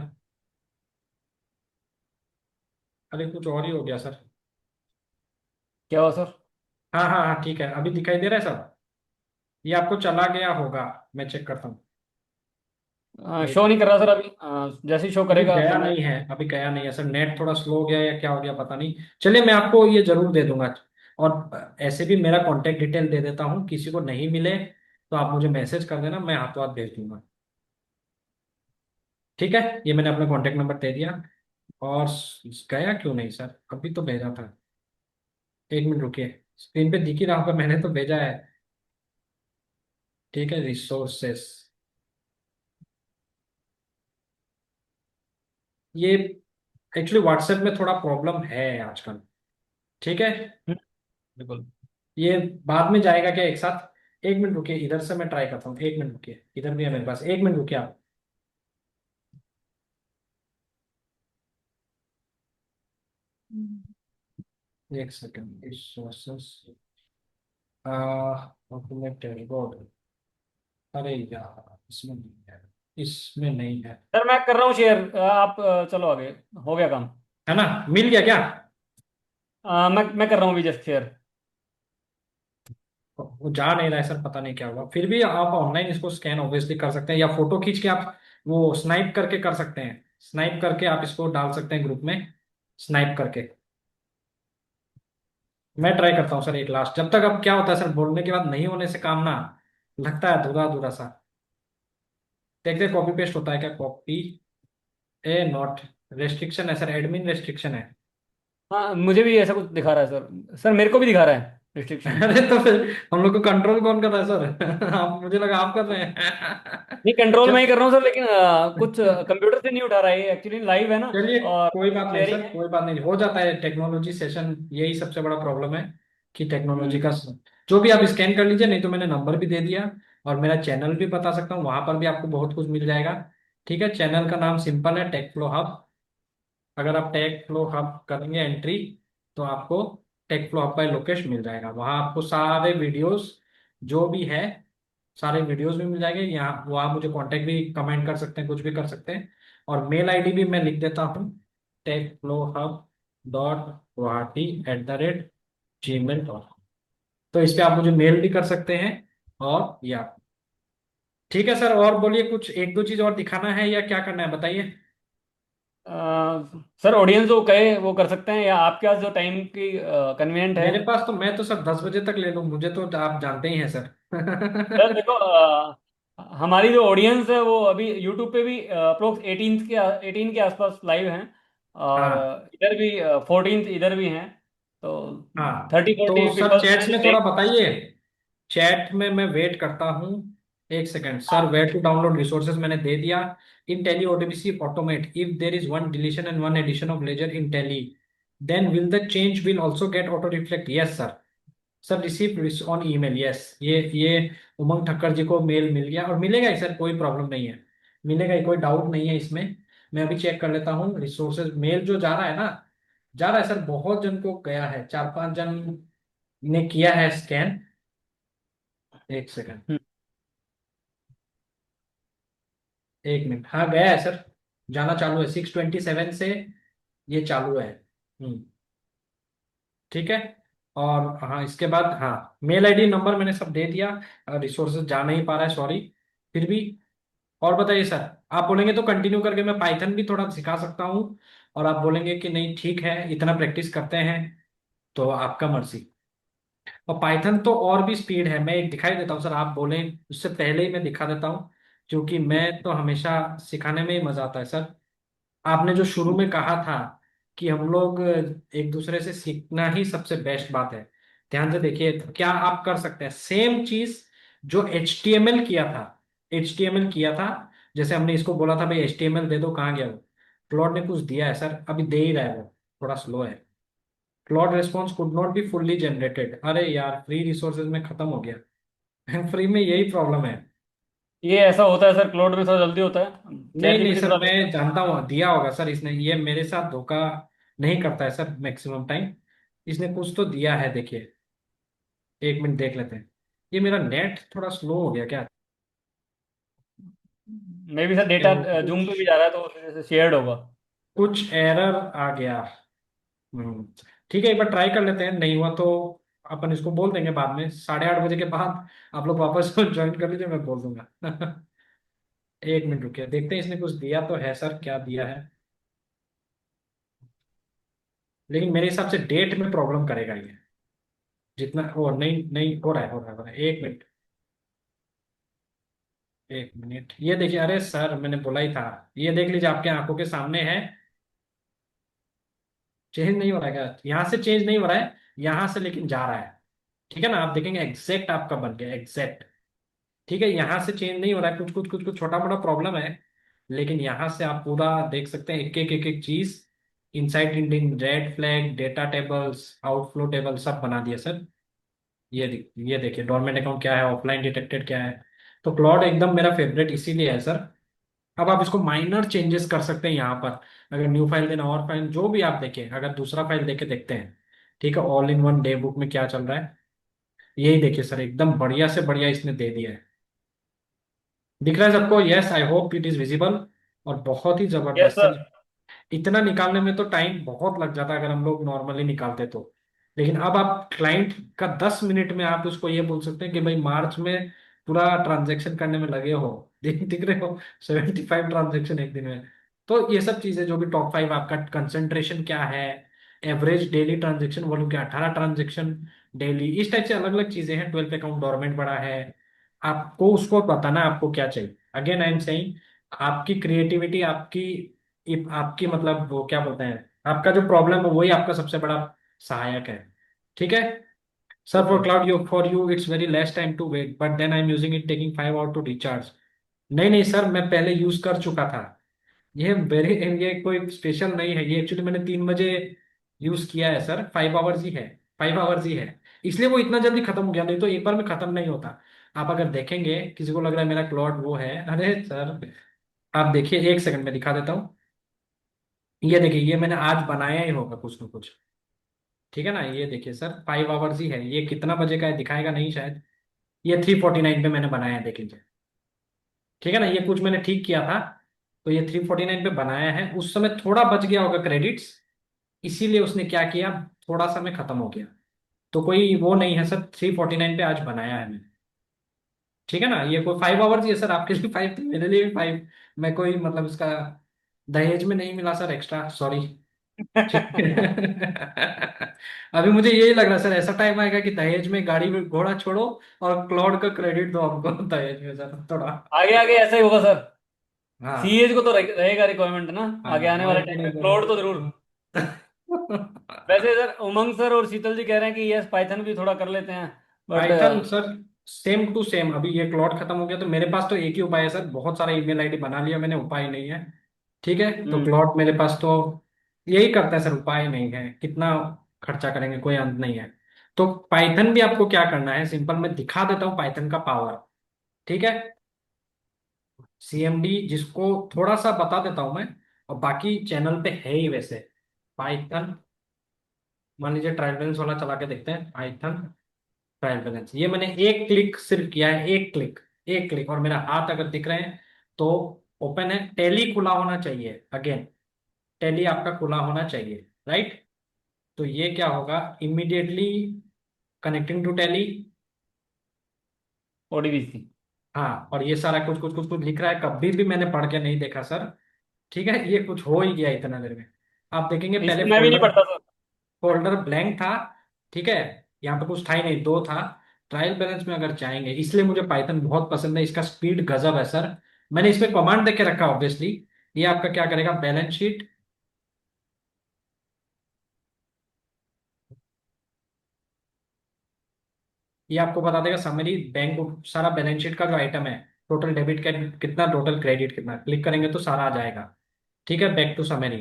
अरे कुछ और ही हो गया सर। क्या हुआ सर? हाँ हाँ हाँ ठीक है, अभी दिखाई दे रहा है सर, ये आपको चला गया होगा, मैं चेक करता हूँ। एक, शो नहीं कर रहा सर अभी, जैसे ही शो अभी करेगा तो गया मैं। नहीं है, अभी गया नहीं है सर, नेट थोड़ा स्लो हो गया या क्या हो गया पता नहीं। चलिए मैं आपको ये जरूर दे दूंगा। और ऐसे भी मेरा कांटेक्ट डिटेल दे देता हूँ, किसी को नहीं मिले तो आप मुझे मैसेज कर देना, मैं हाथों हाथ भेज दूंगा। ठीक है, ये मैंने अपना कांटेक्ट नंबर दे दिया। और गया क्यों नहीं सर, अभी तो भेजा था। 1 मिनट रुकिए, स्क्रीन पे दिख ही रहा होगा, मैंने तो भेजा है। ठीक है, रिसोर्सेस, ये एक्चुअली व्हाट्सएप में थोड़ा प्रॉब्लम है आजकल। ठीक है। हम्म, बिल्कुल। ये बाद में जाएगा क्या एक साथ? एक मिनट रुकिए, इधर से मैं ट्राई करता हूँ, एक मिनट रुकिए, इधर भी है मेरे पास, एक मिनट रुकिए आप। एक सेकंड, रिसोर्सेस, डॉक्यूमेंटेड बोर्ड, अरे यार इसमें नहीं है, इसमें नहीं है। सर मैं कर रहा हूँ शेयर, आप चलो आगे। हो गया काम। है ना, मिल गया क्या? मैं कर रहा हूँ अभी जस्ट शेयर। वो जा नहीं रहा है सर, पता नहीं क्या हुआ। फिर भी आप ऑनलाइन इसको स्कैन ऑब्वियसली कर सकते हैं, या फोटो खींच के आप वो स्नाइप करके कर सकते हैं। स्नाइप करके आप इसको डाल सकते हैं ग्रुप में, स्नाइप करके। मैं ट्राई करता हूँ सर एक लास्ट, जब तक। अब क्या होता है सर, बोलने के बाद नहीं होने से काम ना लगता है अधूरा अधूरा सा। देखते कॉपी पेस्ट होता है क्या? कॉपी, ए नॉट, रेस्ट्रिक्शन है सर, एडमिन रेस्ट्रिक्शन है। हाँ मुझे भी ऐसा कुछ दिखा रहा है सर। सर मेरे को भी दिखा रहा है रिस्ट्रिक्शन। अरे तो फिर हम लोग को कंट्रोल कौन कर रहा है सर? आप, मुझे लगा आप कर रहे हैं। नहीं कंट्रोल मैं ही चल, कर रहा हूँ सर, लेकिन कुछ कंप्यूटर से नहीं उठा रहा है, ये एक्चुअली लाइव है ना। चलिए, और कोई बात नहीं शेयरिंग सर, है। कोई बात नहीं, हो जाता है टेक्नोलॉजी सेशन, यही सबसे बड़ा प्रॉब्लम है कि टेक्नोलॉजी हम्म। का जो भी आप स्कैन कर लीजिए, नहीं तो मैंने नंबर भी दे दिया, और मेरा चैनल भी बता सकता हूँ, वहां पर भी आपको बहुत कुछ मिल जाएगा। ठीक है, चैनल का नाम सिंपल है, टेक फ्लो हब। अगर आप टेक फ्लो हब करेंगे एंट्री, तो आपको टेक फ्लो हब का लोकेश मिल जाएगा, वहां आपको सारे वीडियोस जो भी है, सारे वीडियोस भी मिल जाएंगे। यहाँ वहाँ मुझे कांटेक्ट भी, कमेंट कर सकते हैं, कुछ भी कर सकते हैं। और मेल आईडी भी मैं लिख देता हूँ, techflowhub.guwahati@gmail.com। तो इस पे आप मुझे मेल भी कर सकते हैं। और या ठीक है सर, और बोलिए, कुछ एक दो चीज और दिखाना है या क्या करना है बताइए। सर ऑडियंस जो कहे वो कर सकते हैं, या आपके पास जो टाइम की कन्वीनियंट है। मेरे पास तो, मैं तो सर 10 बजे तक ले लूँ, मुझे तो आप जानते ही हैं सर। सर देखो, हमारी जो ऑडियंस है वो अभी यूट्यूब पे भी अप्रोक्स 18 के आसपास लाइव हैं। और हाँ इधर भी 14 इधर भी हैं। तो हाँ, 30-40 तो सर पीपल्स चैट्स हैं जो में थोड़ा देख। बताइए, चैट में मैं वेट करता हूँ। एक second sir, where to download resources मैंने दे दिया। In Tally ODBC automate if there is one deletion and one addition of ledger in Tally, then will the change will also get auto reflect? Yes sir. Sir receive on email, yes, ये उमंग ठक्कर जी को mail मिल गया, और मिलेगा ही sir, कोई problem नहीं है, मिलेगा ही, कोई डाउट नहीं है इसमें। मैं अभी चेक कर लेता हूँ रिसोर्सेज, मेल जो जा रहा है ना, जा रहा है सर, बहुत जन को गया है, 4-5 जन ने किया है स्कैन। एक सेकंड, हम्म। एक मिनट, हाँ गया है सर, जाना चालू है, 6:27 से ये चालू है। हम्म, ठीक है। और हाँ, इसके बाद हाँ, मेल आईडी नंबर मैंने सब दे दिया। रिसोर्सेज जा नहीं पा रहा है, सॉरी। फिर भी, और बताइए सर, आप बोलेंगे तो कंटिन्यू करके मैं पाइथन भी थोड़ा सिखा सकता हूँ, और आप बोलेंगे कि नहीं ठीक है, इतना प्रैक्टिस करते हैं, तो आपका मर्जी। और पाइथन तो और भी स्पीड है, मैं एक दिखाई देता हूँ सर, आप बोलें उससे पहले ही मैं दिखा देता हूँ, क्योंकि मैं तो हमेशा सिखाने में ही मजा आता है सर। आपने जो शुरू में कहा था कि हम लोग एक दूसरे से सीखना ही सबसे बेस्ट बात है, ध्यान से देखिए, तो क्या आप कर सकते हैं सेम चीज जो HTML किया था? HTML किया था, जैसे हमने इसको बोला था भाई HTML दे दो, कहाँ गया वो? क्लॉड ने कुछ दिया है सर, अभी दे ही रहा है वो, थोड़ा स्लो है। Claude response could not be fully generated, अरे यार फ्री रिसोर्सेज में खत्म हो गया। फ्री में यही प्रॉब्लम है। ये ऐसा होता है सर, क्लाउड में थोड़ा जल्दी होता है, चैट नहीं नहीं जीपीटी सर, थोड़ा लेट मैं करता जानता हूँ, दिया होगा सर इसने, ये मेरे साथ धोखा नहीं करता है सर मैक्सिमम टाइम, इसने कुछ तो दिया है, देखिए, एक मिनट देख लेते हैं। ये मेरा नेट थोड़ा स्लो हो गया क्या? है। May be sir data zoom कुछ पे भी जा रहा है तो उस वजह से शेयर्ड होगा। कुछ एरर आ गया। हम्म, ठीक है, एक बार ट्राई कर लेते हैं, नहीं हुआ तो अपन इसको बोल देंगे बाद में, 8:30 बजे के बाद आप लोग वापस ज्वाइन कर लीजिए, मैं बोल दूंगा। एक मिनट रुकिए, देखते हैं इसने कुछ दिया तो है सर, क्या दिया है। लेकिन मेरे हिसाब से डेट में प्रॉब्लम करेगा ये, जितना, ओ नहीं नहीं, हो रहा है, हो रहा है, हो रहा है। एक मिनट, एक मिनट, ये देखिए, अरे सर मैंने बोला ही था, ये देख लीजिए आपके आंखों के सामने है। चेंज नहीं हो रहा है क्या? यहाँ से चेंज नहीं हो रहा है, यहाँ से लेकिन जा रहा है। ठीक है ना, आप देखेंगे एग्जैक्ट आपका बन गया, एग्जैक्ट। ठीक है, यहाँ से चेंज नहीं हो रहा है, कुछ कुछ कुछ कुछ छोटा मोटा प्रॉब्लम है, लेकिन यहाँ से आप पूरा देख सकते हैं, एक एक एक एक चीज inside ending, red flag, data tables, outflow table सब बना दिया सर। ये देखिए डोरमेट अकाउंट क्या है, ऑफलाइन डिटेक्टेड क्या है। तो क्लॉड एकदम मेरा फेवरेट इसीलिए है सर। अब आप इसको माइनर चेंजेस कर सकते हैं यहाँ पर। अगर न्यू फाइल देना, और फाइल जो भी आप देखें, अगर दूसरा फाइल देके देखते हैं, ठीक है, all in one day book में क्या चल रहा है, यही देखिए सर, एकदम बढ़िया से बढ़िया इसने दे दिया है। दिख रहा है सबको? Yes, I hope it is visible. और बहुत ही यस जबरदस्त सर। सर। इतना निकालने में तो टाइम बहुत लग जाता अगर हम लोग नॉर्मली निकालते तो। लेकिन अब आप क्लाइंट का 10 मिनट में आप उसको ये बोल सकते हैं कि भाई मार्च में पूरा ट्रांजैक्शन करने में लगे हो। दिख रहे हो, 75 ट्रांजैक्शन एक दिन में। तो ये सब चीजें, जो भी टॉप 5 आपका कंसंट्रेशन क्या है, एवरेज डेली ट्रांजेक्शन वॉल्यूम क्या, 18 ट्रांजेक्शन डेली, इस टाइप से अलग अलग चीजें हैं। 12 अकाउंट डोरमेंट बड़ा है, आपको उसको बताना है आपको क्या चाहिए। अगेन आई एम सेइंग, आपकी क्रिएटिविटी, आपकी मतलब वो क्या बोलते हैं, आपका जो प्रॉब्लम है वही आपका सबसे बड़ा सहायक है। ठीक है sir. Okay. For Claude you, for you it's very less time to wait, but then I am using it taking 5 hour to recharge. नहीं नहीं सर, मैं पहले यूज कर चुका था। ये वेरी, ये कोई स्पेशल नहीं है, ये एक्चुअली मैंने 3 बजे यूज किया है सर। 5 आवर्स ही है, 5 आवर्स ही है। इसलिए वो इतना जल्दी खत्म हो गया, नहीं तो एक बार में खत्म नहीं होता। आप अगर देखेंगे, किसी को लग रहा है मेरा क्लॉड वो है, अरे सर आप देखिए, 1 सेकंड में दिखा देता हूँ। ये देखिए, ये मैंने आज बनाया ही होगा कुछ ना कुछ। ठीक है ना, ये देखिए सर, 5 आवर्स ही है। ये कितना बजे का है दिखाएगा नहीं शायद। ये 3:49 पे मैंने बनाया है, देख लीजिए। ठीक है ना, ये कुछ मैंने ठीक किया था, तो ये 3:49 पे बनाया है। उस समय थोड़ा बच गया होगा क्रेडिट्स, इसीलिए उसने क्या किया, थोड़ा समय खत्म हो गया। तो कोई वो नहीं है सर, 3:49 पे आज बनाया है मैंने। ठीक है ना, ये कोई 5 आवर्स ही है सर, आपके लिए 5 थे, मेरे लिए भी 5। मैं कोई मतलब इसका दहेज में नहीं मिला सर एक्स्ट्रा, सॉरी। ठीक अभी मुझे यही लग रहा है सर, ऐसा टाइम आएगा कि दहेज में गाड़ी में घोड़ा छोड़ो और क्लाउड का क्रेडिट दो हमको दहेज में सर थोड़ा। आगे आगे ऐसा ही होगा सर। हाँ सीएज को तो रहेगा रिक्वायरमेंट ना, आगे हाँ, आने वाले वही टाइम वही में क्लोड तो जरूर। वैसे सर उमंग सर और शीतल जी कह रहे हैं कि यस पाइथन भी थोड़ा कर लेते हैं, but Python sir same to same. अभी ये क्लॉड खत्म हो गया तो मेरे पास तो एक ही उपाय है सर, बहुत सारा ईमेल आईडी बना लिया मैंने, उपाय नहीं है। ठीक है, तो हम्म। क्लॉड मेरे पास तो यही करता है सर, उपाय नहीं है, कितना खर्चा करेंगे, कोई अंत नहीं है। तो पाइथन भी आपको क्या करना है, सिंपल मैं दिखा देता हूँ पाइथन का पावर। ठीक है, सीएमडी जिसको थोड़ा सा बता देता हूं मैं, और बाकी चैनल पे है ही वैसे। पाइथन, मान लीजिए ट्रायल बैलेंस वाला चला के देखते हैं, पाइथन ट्रायल बैलेंस, ये मैंने एक क्लिक सिर्फ किया है, एक क्लिक, एक क्लिक, और मेरा हाथ अगर दिख रहे हैं तो ओपन है। टैली खुला होना चाहिए, अगेन टैली आपका खुला होना चाहिए, राइट। तो ये क्या होगा, immediately connecting to Tally. ODBC. हाँ, और ये सारा कुछ कुछ कुछ कुछ लिख रहा है, कभी भी मैंने पढ़ के नहीं देखा सर। ठीक है, ये कुछ हो ही गया इतना देर में। आप देखेंगे इस पहले मैं भी नहीं फोल्डर, पढ़ता सर। फोल्डर ब्लैंक था। ठीक है, यहाँ पे कुछ था ही नहीं, दो था। ट्रायल बैलेंस में अगर जाएंगे, इसलिए मुझे पाइथन बहुत पसंद है, इसका स्पीड गजब है सर। मैंने इसमें कमांड देके रखा ऑब्वियसली। ये आपका क्या करेगा, बैलेंस शीट, ये आपको बता देगा समरी बैंक, सारा बैलेंस शीट का जो आइटम है, टोटल डेबिट का कितना, टोटल क्रेडिट कितना, क्लिक करेंगे तो सारा आ जाएगा। ठीक है, बैक टू समरी।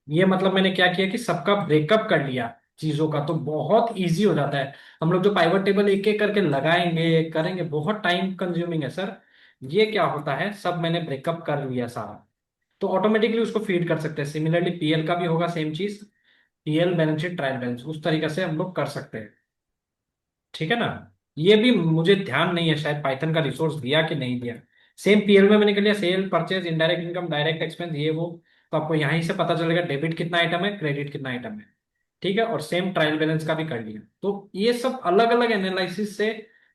ये मतलब मैंने क्या किया कि सबका ब्रेकअप कर लिया चीजों का, तो बहुत इजी हो जाता है। हम लोग जो पाइवट टेबल एक एक करके लगाएंगे करेंगे, बहुत टाइम कंज्यूमिंग है सर। ये क्या होता है, सब मैंने ब्रेकअप कर लिया सारा, तो ऑटोमेटिकली उसको फीड कर सकते हैं। सिमिलरली पीएल का भी होगा सेम चीज, PL balance sheet trial balance, उस तरीके से हम लोग कर सकते हैं। ठीक है ना, ये भी मुझे ध्यान नहीं है शायद पाइथन का रिसोर्स दिया कि नहीं दिया। सेम पीएल में मैंने कर लिया, cell purchase indirect income direct expense ये वो। तो आपको यहीं से पता चलेगा डेबिट कितना आइटम है, क्रेडिट कितना आइटम है। ठीक है, और सेम ट्रायल बैलेंस का भी कर लिया, तो ये सब अलग अलग एनालिसिस से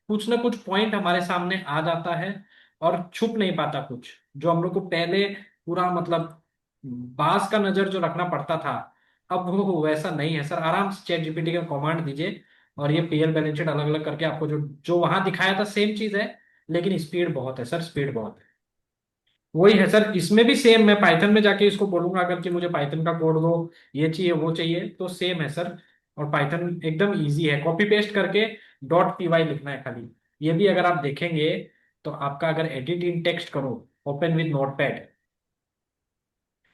कुछ ना कुछ पॉइंट हमारे सामने आ जाता है। और छुप नहीं पाता कुछ, जो हम लोग को पहले पूरा मतलब बास का नजर जो रखना पड़ता था, अब वो वैसा नहीं है सर। आराम से चैट जीपीटी का कमांड दीजिए, और ये पीएल बैलेंस शीट अलग अलग करके आपको जो जो वहां दिखाया था सेम चीज है, लेकिन स्पीड बहुत है सर, स्पीड बहुत है। वही है सर, इसमें भी सेम, मैं पाइथन में जाके इसको बोलूंगा अगर कि मुझे पाइथन का कोड दो, ये चाहिए वो चाहिए, तो सेम है सर। और पाइथन एकदम इजी है, कॉपी पेस्ट करके डॉट पी वाई लिखना है खाली। ये भी अगर आप देखेंगे, तो आपका अगर एडिट इन टेक्स्ट करो, ओपन विद नोटपैड,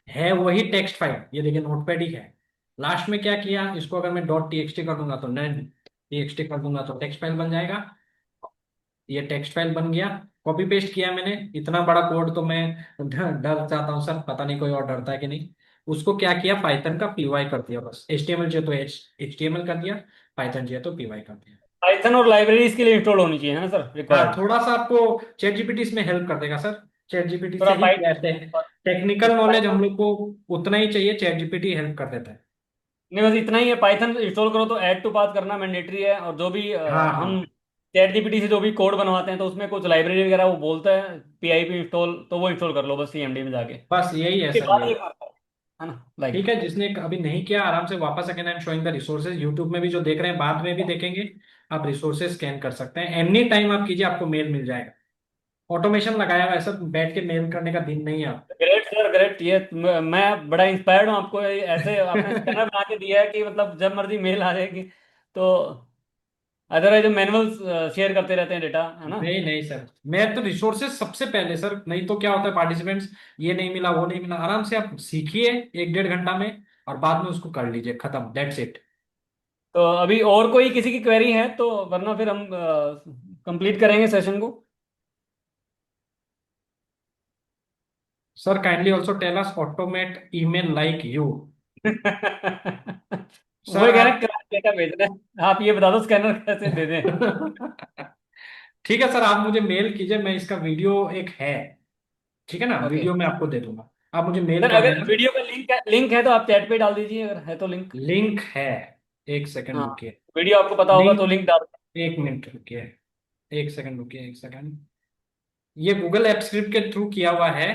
है वही टेक्स्ट फाइल, ये देखिए नोटपैड ही है। लास्ट में क्या किया, इसको अगर मैं डॉट टीएक्सटी कर दूंगा तो नहीं, टीएक्सटी कर दूंगा तो टेक्स्ट फाइल बन जाएगा। ये टेक्स्ट फाइल बन गया। कॉपी पेस्ट किया मैंने, इतना बड़ा कोड तो मैं डर जाता हूँ सर, पता नहीं कोई और डरता है कि नहीं। उसको क्या किया, पाइथन का पीवाई कर दिया, बस एचटीएमएल चाहिए तो एचटीएमएल कर दिया, पाइथन चाहिए तो पीवाई कर दिया। पाइथन और लाइब्रेरीज के लिए इंस्टॉल होनी चाहिए है ना सर, हाँ, रिक्वायर्ड। थोड़ा सा आपको चैट जीपीटी इसमें हेल्प कर देगा सर। चैट जीपीटी से थोड़ा ही क्या है, टेक्निकल नॉलेज हम पाइथन। लोग को उतना ही चाहिए, चैट जीपीटी हेल्प कर देता है। नहीं बस इतना ही है, पाइथन इंस्टॉल करो तो ऐड टू पाथ करना मैंडेटरी है, और जो भी हाँ हम हाँ, चैट जीपीटी से जो भी कोड बनवाते हैं तो उसमें कुछ लाइब्रेरी वगैरह वो बोलता है पीआईपी इंस्टॉल, तो वो इंस्टॉल कर लो बस सीएमडी में जाके, बस यही है उसके सर, बाद यही। ये करता है ना लाइक। ठीक है, जिसने अभी नहीं किया आराम से वापस, again I am showing the resources, YouTube में भी जो देख रहे हैं बाद में भी देखेंगे। आप रिसोर्सेज स्कैन कर सकते हैं, एनी टाइम आप कीजिए, आपको मेल मिल जाएगा। ऑटोमेशन लगाया हुआ है सर, बैठ के मेल करने का दिन नहीं है आप। ग्रेट सर ग्रेट, ये मैं बड़ा इंस्पायर्ड हूँ आपको, ऐसे आपने स्कैनर बना के दिया है कि मतलब जब मर्जी मेल आ जाएगी। तो अदरवाइज मैनुअल शेयर करते रहते हैं डेटा, है ना। नहीं नहीं सर, मैं तो रिसोर्सेज सबसे पहले सर, नहीं तो क्या होता है पार्टिसिपेंट्स, ये नहीं मिला वो नहीं मिला, आराम से आप सीखिए 1 1.5 घंटा में, और बाद में उसको कर लीजिए, खत्म, दैट्स इट। तो अभी और कोई किसी की क्वेरी है तो, वरना फिर हम कंप्लीट करेंगे सेशन को। Sir kindly also tell us automate email like you. Sir वही कह रहे आप हैं डेटा भेजना है, आप ये बता दो स्कैनर कैसे दे दें। ठीक है सर, आप मुझे मेल कीजिए, मैं इसका वीडियो एक है, ठीक है ना, ओके वीडियो मैं आपको दे दूंगा, आप मुझे मेल सर, कर अगर देना। वीडियो का लिंक है तो आप चैट पे डाल दीजिए, अगर है तो लिंक। लिंक है, एक सेकंड हाँ, रुकिए। वीडियो आपको पता होगा तो लिंक, लिंक डाल। 1 मिनट रुकिए, एक सेकंड रुकिए, 1 सेकंड। ये गूगल ऐप स्क्रिप्ट के थ्रू किया हुआ है,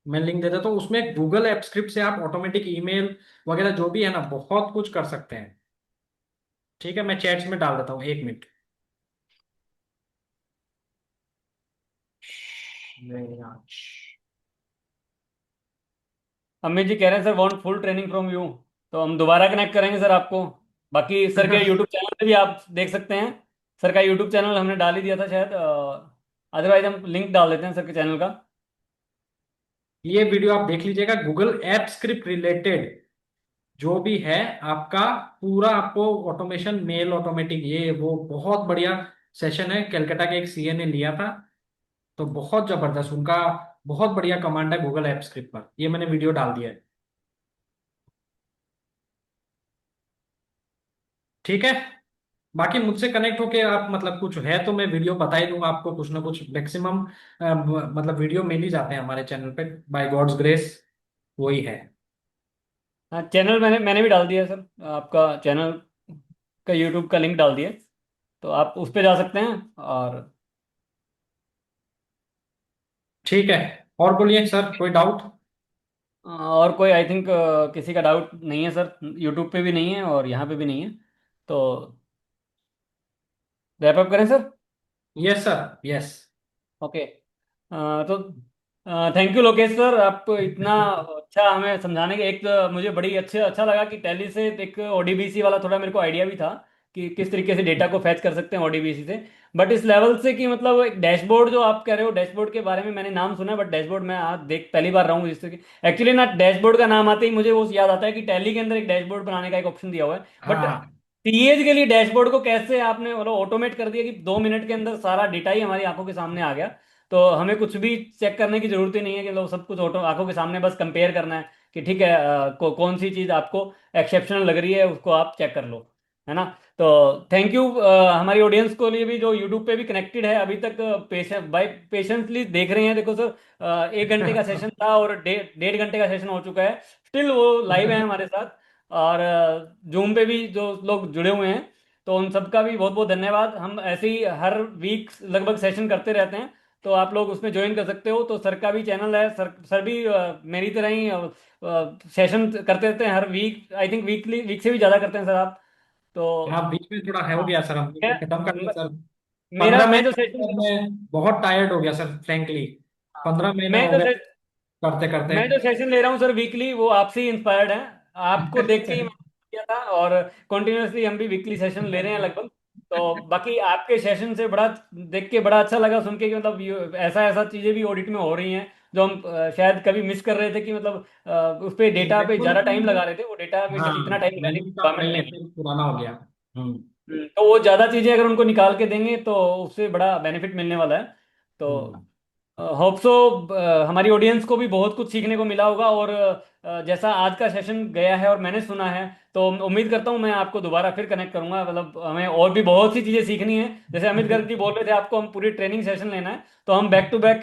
मैं लिंक दे देता हूँ, उसमें गूगल ऐप स्क्रिप्ट से आप ऑटोमेटिक ईमेल वगैरह जो भी है ना, बहुत कुछ कर सकते हैं। ठीक है, मैं चैट्स में डाल देता हूँ, 1 मिनट। अमित जी कह रहे हैं sir want full training from you, तो हम दोबारा कनेक्ट करेंगे सर आपको। बाकी सर के यूट्यूब चैनल पे भी आप देख सकते हैं, सर का यूट्यूब चैनल हमने डाल ही दिया था शायद, अदरवाइज हम लिंक डाल देते हैं सर के चैनल का। ये वीडियो आप देख लीजिएगा, गूगल ऐप स्क्रिप्ट रिलेटेड जो भी है आपका, पूरा आपको ऑटोमेशन, मेल ऑटोमेटिक, ये वो बहुत बढ़िया सेशन है, कलकत्ता के एक सीए ने लिया था, तो बहुत जबरदस्त उनका, बहुत बढ़िया कमांड है गूगल ऐप स्क्रिप्ट पर, ये मैंने वीडियो डाल दिया है। ठीक है, बाकी मुझसे कनेक्ट होके आप, मतलब कुछ है तो मैं वीडियो बता ही दूंगा आपको, कुछ ना कुछ मैक्सिमम मतलब वीडियो मिल ही जाते हैं हमारे चैनल पे, बाय गॉड्स ग्रेस, वही है। हाँ, चैनल मैंने मैंने भी डाल दिया सर, आपका चैनल का यूट्यूब का लिंक डाल दिया, तो आप उस पर जा सकते हैं। और ठीक है, और बोलिए सर, कोई डाउट? और कोई आई थिंक किसी का डाउट नहीं है सर, यूट्यूब पे भी नहीं है और यहाँ पे भी नहीं है, तो रैप अप करें sir. Yes sir, yes. Okay, तो थैंक यू लोकेश सर, आप इतना अच्छा हमें समझाने के, एक तो मुझे बड़ी अच्छा लगा कि टैली से एक ओडीबीसी वाला थोड़ा मेरे को आइडिया भी था कि किस तरीके से डेटा को फैच कर सकते हैं ओडीबीसी से, बट इस लेवल से कि मतलब एक डैशबोर्ड जो आप कह रहे हो, डैशबोर्ड के बारे में मैंने नाम सुना है, बट डैशबोर्ड मैं आज देख पहली बार रहा हूँ जिससे कि एक्चुअली ना, डैशबोर्ड का नाम आते ही मुझे वो याद आता है कि टैली के अंदर एक डैशबोर्ड बनाने का एक ऑप्शन दिया हुआ है, बट हाँ सीएज के लिए डैशबोर्ड को कैसे आपने मतलब ऑटोमेट कर दिया कि 2 मिनट के अंदर सारा डेटा ही हमारी आंखों के सामने आ गया, तो हमें कुछ भी चेक करने की जरूरत ही नहीं है कि लोग सब कुछ ऑटो आंखों के सामने बस कंपेयर करना है कि ठीक है, कौन सी चीज़ आपको एक्सेप्शनल लग रही है उसको आप चेक कर लो, है ना। तो थैंक यू हमारी ऑडियंस को लिए भी जो यूट्यूब पे भी कनेक्टेड है अभी तक, पेशेंटली देख रहे हैं, देखो सर 1 घंटे का सेशन था और 1.5 घंटे का सेशन हो चुका है, स्टिल वो लाइव है हमारे साथ, और जूम पे भी जो लोग जुड़े हुए हैं, तो उन सबका भी बहुत बहुत धन्यवाद। हम ऐसे ही हर वीक लगभग सेशन करते रहते हैं, तो आप लोग उसमें ज्वाइन कर सकते हो, तो सर का भी चैनल है, सर भी मेरी तरह ही सेशन करते रहते हैं हर week, I think weekly, week से भी ज़्यादा करते हैं सर आप। तो हाँ, बीच में थोड़ा है हो हाँ, गया सर, हमको तो खत्म करना मैं- सर। मेरा 15 महीने मैं जो के सेशन बाद मैं बहुत टायर्ड हो गया सर, फ्रैंकली, 15 महीने मैं हो जो गए से, करते करते। मैं जो सेशन ले रहा हूँ सर वीकली, वो आपसे ही इंस्पायर्ड है, आपको देख के ही मैंने किया था, और कंटिन्यूअसली हम भी वीकली सेशन ले रहे हैं लगभग। तो बाकी आपके सेशन से बड़ा देख के बड़ा अच्छा लगा सुन के कि मतलब ऐसा ऐसा चीज़ें भी ऑडिट में हो रही हैं जो हम शायद कभी मिस कर रहे थे कि मतलब उस पे डेटा पे बिल्कुल। ज़्यादा टाइम लगा रहे थे, वो डेटा पे हाँ, इतना टाइम लगाने की मैंने कहा रिक्वायरमेंट पहले नहीं है। फिर पुराना हो गया। हम्म। तो वो ज़्यादा चीज़ें अगर उनको निकाल के देंगे तो उससे बड़ा बेनिफिट मिलने वाला है। तो हम्म। होप सो हमारी ऑडियंस को भी बहुत कुछ सीखने को मिला होगा, और जैसा आज का सेशन गया है और मैंने सुना है, तो उम्मीद करता हूँ मैं आपको दोबारा फिर कनेक्ट करूंगा। मतलब हमें और भी बहुत सी चीज़ें सीखनी है। जैसे अमित गर्ग जी बोल रहे थे आपको हम पूरी ट्रेनिंग सेशन लेना है, तो हम back to back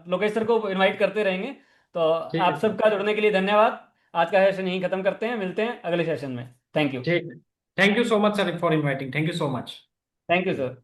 Lokesh sir को इनवाइट करते रहेंगे। तो ठीक है आप सर। सबका जुड़ने के लिए धन्यवाद। आज का सेशन यहीं खत्म करते हैं, मिलते हैं अगले सेशन में। Thank you. ठीक है। Thank you so much sir for inviting, thank you so much. Thank you sir.